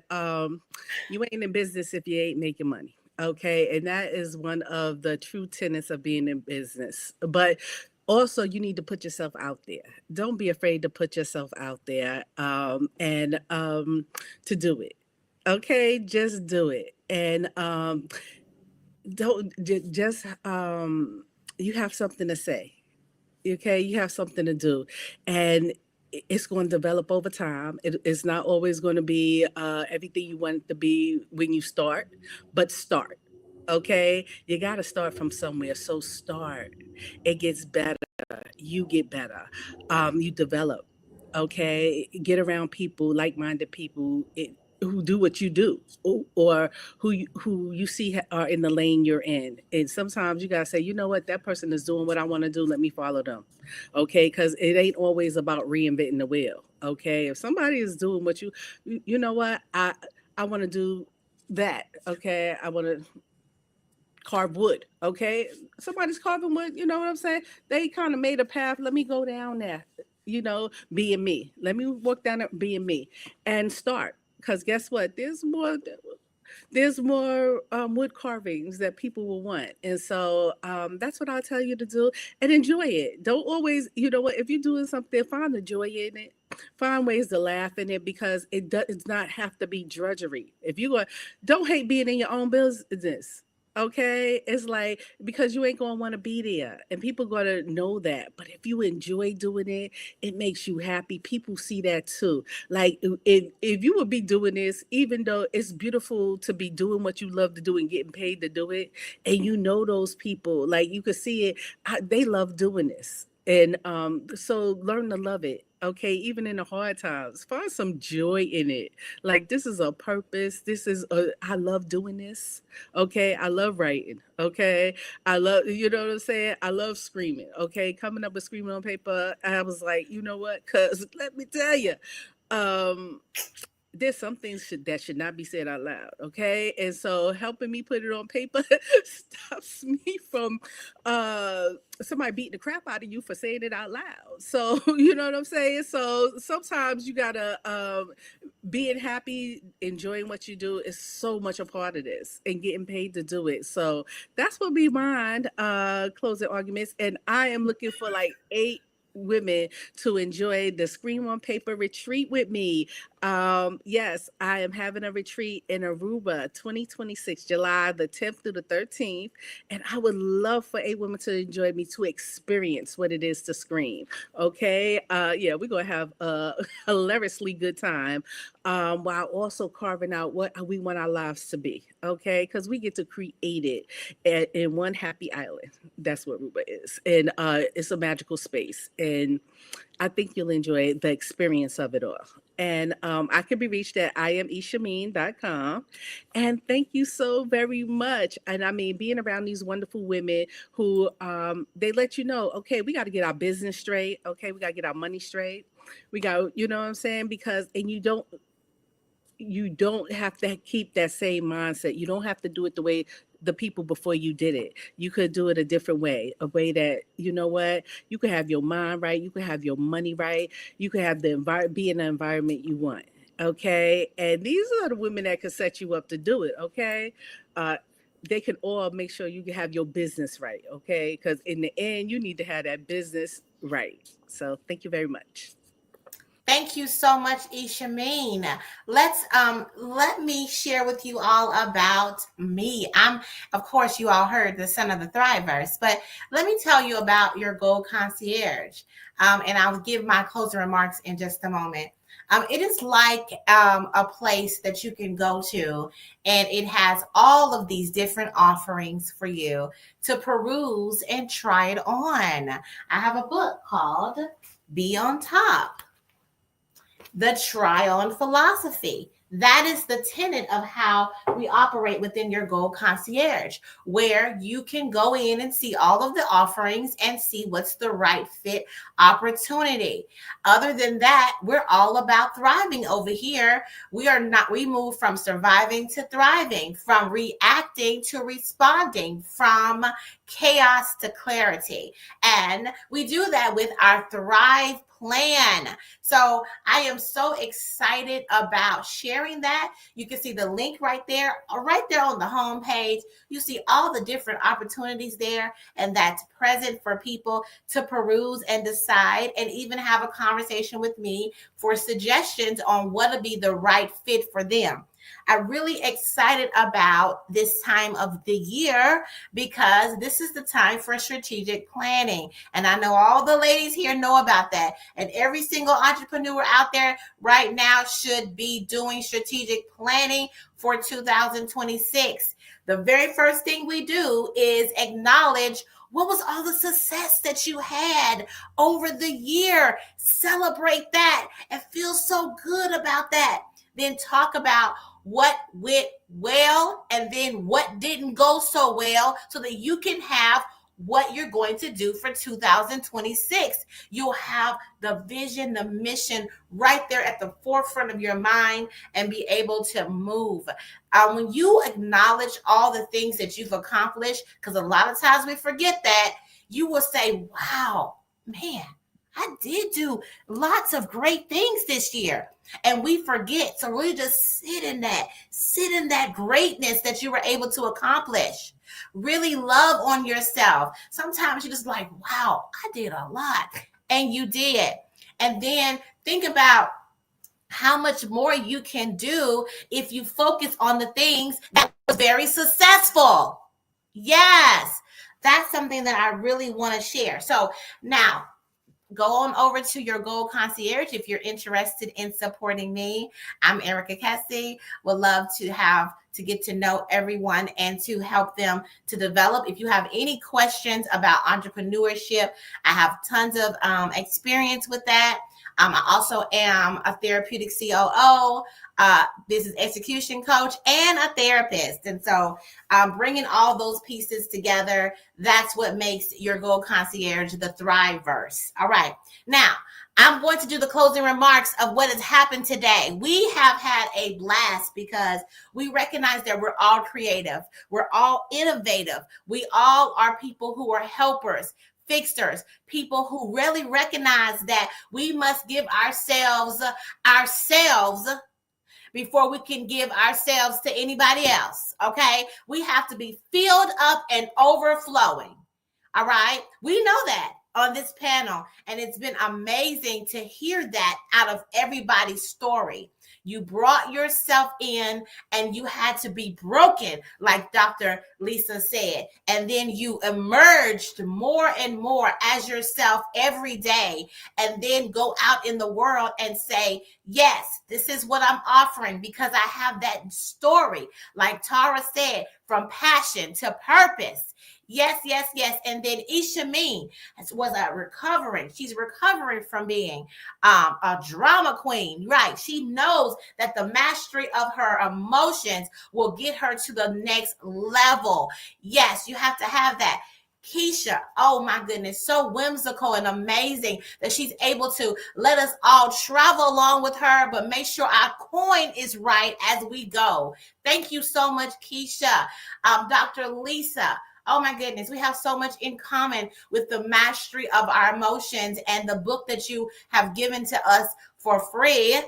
you ain't in business if you ain't making money. Okay. And that is one of the true tenets of being in business. But also, you need to put yourself out there. Don't be afraid to put yourself out there and to do it. Okay. Just do it. And don't just, you have something to say. Okay, you have something to do, and it's going to develop over time. It's not always going to be everything you want it to be when you start, but start. Okay, you got to start from somewhere. So start. It gets better. You get better. You develop. Okay, get around people, like-minded people. Who do what you do, or who you see are in the lane you're in. And sometimes you gotta say, you know what, that person is doing what I want to do. Let me follow them. Okay, because it ain't always about reinventing the wheel. Okay, if somebody is doing what you know what, I want to do that. Okay, I want to carve wood. Okay, somebody's carving wood. You know what I'm saying? They kind of made a path. Let me go down there. Being me. Let me walk down there, being me, and start. Because guess what? There's more wood carvings that people will want. And so that's what I'll tell you to do, and enjoy it. Don't always, you know what, if you're doing something, find the joy in it. Find ways to laugh in it, because it does not have to be drudgery. If you don't hate being in your own business. Okay, it's like, because you ain't gonna want to be there, and people gonna know that. But if you enjoy doing it, it makes you happy. People see that too. Like, if you would be doing this, even though it's beautiful to be doing what you love to do and getting paid to do it, and those people, like, you could see it, they love doing this. And so learn to love it. Okay, even in the hard times, find some joy in it. Like, this is a purpose. I love doing this. Okay, I love writing. Okay, I love, you know what I'm saying? I love screaming. Okay, coming up with screaming on paper. I was like, you know what? Because let me tell you, there's some things that should not be said out loud. Okay, and so helping me put it on paper stops me from somebody beating the crap out of you for saying it out loud. So you know what I'm saying? So sometimes you gotta being happy, enjoying what you do is so much a part of this, and getting paid to do it. So that's what be mine. Closing arguments, and I am looking for like 8 women to enjoy the Scream on Paper retreat with me. Yes, I am having a retreat in Aruba, 2026, July the 10th through the 13th. And I would love for 8 women to enjoy me, to experience what it is to scream. Okay. Yeah, we're going to have a hilariously good time, while also carving out what we want our lives to be. Okay. Because we get to create it in one happy island. That's what Aruba is. And it's a magical space. And I think you'll enjoy the experience of it all. And I can be reached at iamishameen.com. And thank you so very much. And I mean, being around these wonderful women who they let you know, okay, we got to get our business straight. Okay, we got to get our money straight. We got, you know what I'm saying? Because, and you don't have to keep that same mindset. You don't have to do it the way the people before you did it. You could do it a different way, a way that, you know what, you could have your mind right, you could have your money right, you could have be in the environment you want. Okay. And these are the women that could set you up to do it. Okay. They can all make sure you can have your business right. Okay. Because in the end, you need to have that business right. So thank you very much. Thank you so much, Ishameen. Let me share with you all about me. I'm, of course, you all heard the son of the Thrivers, but let me tell you about your Gold Concierge. And I'll give my closing remarks in just a moment. It is like a place that you can go to, and it has all of these different offerings for you to peruse and try it on. I have a book called Be on Top, the try-on philosophy. That is the tenet of how we operate within your Gold Concierge, where you can go in and see all of the offerings and see what's the right fit opportunity. Other than that, we're all about thriving over here. We move from surviving to thriving, from reacting to responding, from chaos to clarity. And we do that with our Thrive plan. So I am so excited about sharing that. You can see the link right there on the home page. You see all the different opportunities there, and that's present for people to peruse and decide, and even have a conversation with me for suggestions on what would be the right fit for them. I'm really excited about this time of the year because this is the time for strategic planning. And I know all the ladies here know about that. And every single entrepreneur out there right now should be doing strategic planning for 2026. The very first thing we do is acknowledge what was all the success that you had over the year. Celebrate that and feel so good about that. Then talk about what went well and then what didn't go so well, so that you can have what you're going to do for 2026. You'll have the vision, the mission right there at the forefront of your mind and be able to move. When you acknowledge all the things that you've accomplished, because a lot of times we forget that, you will say, wow, man, I did do lots of great things this year. And we forget. So really just sit in that greatness that you were able to accomplish. Really love on yourself. Sometimes you're just like, wow, I did a lot. And you did. And then think about how much more you can do if you focus on the things that was very successful. Yes, that's something that I really want to share. So now, go on over to your Gold Concierge if you're interested in supporting me. I'm Erica Cassie. Would love to get to know everyone and to help them to develop. If you have any questions about entrepreneurship, I have tons of experience with that. I also am a therapeutic COO, business execution coach, and a therapist. And so bringing all those pieces together, that's what makes your Gold Concierge the Thriveverse. All right. Now, I'm going to do the closing remarks of what has happened today. We have had a blast because we recognize that we're all creative. We're all innovative. We all are people who are helpers, fixers, people who really recognize that we must give ourselves before we can give ourselves to anybody else. Okay. We have to be filled up and overflowing. All right. We know that on this panel, and it's been amazing to hear that out of everybody's story. You brought yourself in and you had to be broken, like Dr. Lisa said. And then you emerged more and more as yourself every day, and then go out in the world and say, yes, this is what I'm offering because I have that story. Like Tara said, from passion to purpose. Yes, yes, yes. And then Ishameen was recovering. She's recovering from being a drama queen, right? She knows that the mastery of her emotions will get her to the next level. Yes, you have to have that. Keisha, oh my goodness, so whimsical and amazing that she's able to let us all travel along with her, but make sure our coin is right as we go. Thank you so much, Keisha. Dr. Lisa, oh my goodness, we have so much in common with the mastery of our emotions and the book that you have given to us for free.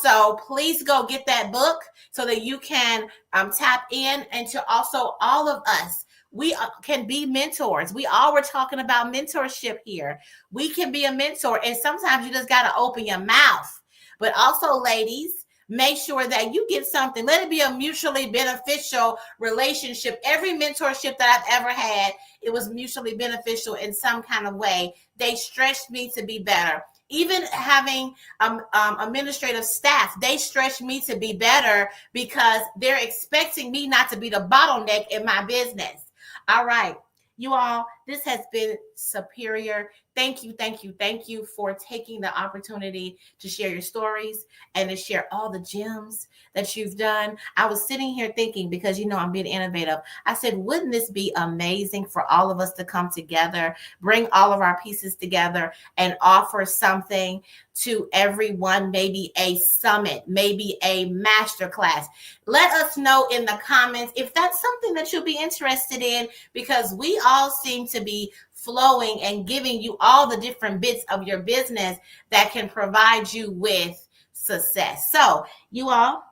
So please go get that book so that you can tap in, and to also all of us, we can be mentors. We all were talking about mentorship here. We can be a mentor, and sometimes you just got to open your mouth. But also, ladies, make sure that you get something. Let it be a mutually beneficial relationship. Every mentorship that I've ever had, it was mutually beneficial in some kind of way. They stretched me to be better. Even having administrative staff, they stretch me to be better because they're expecting me not to be the bottleneck in my business. All right, you all, this has been superior. Thank you, thank you, thank you for taking the opportunity to share your stories and to share all the gems that you've done. I was sitting here thinking, because I'm being innovative. I said, wouldn't this be amazing for all of us to come together, bring all of our pieces together, and offer something to everyone, maybe a summit, maybe a masterclass. Let us know in the comments if that's something that you'll be interested in, because we all seem to be flowing and giving you all the different bits of your business that can provide you with success. So you all,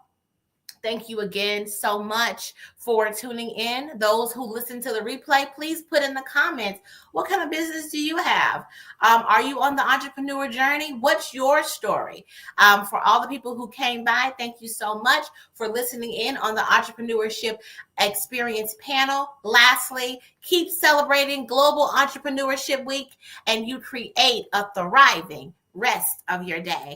thank you again so much for tuning in. Those who listen to the replay, please put in the comments, what kind of business do you have? Are you on the entrepreneur journey? What's your story? For all the people who came by, thank you so much for listening in on the Entrepreneurship Experience panel. Lastly, keep celebrating Global Entrepreneurship Week, and you create a thriving rest of your day.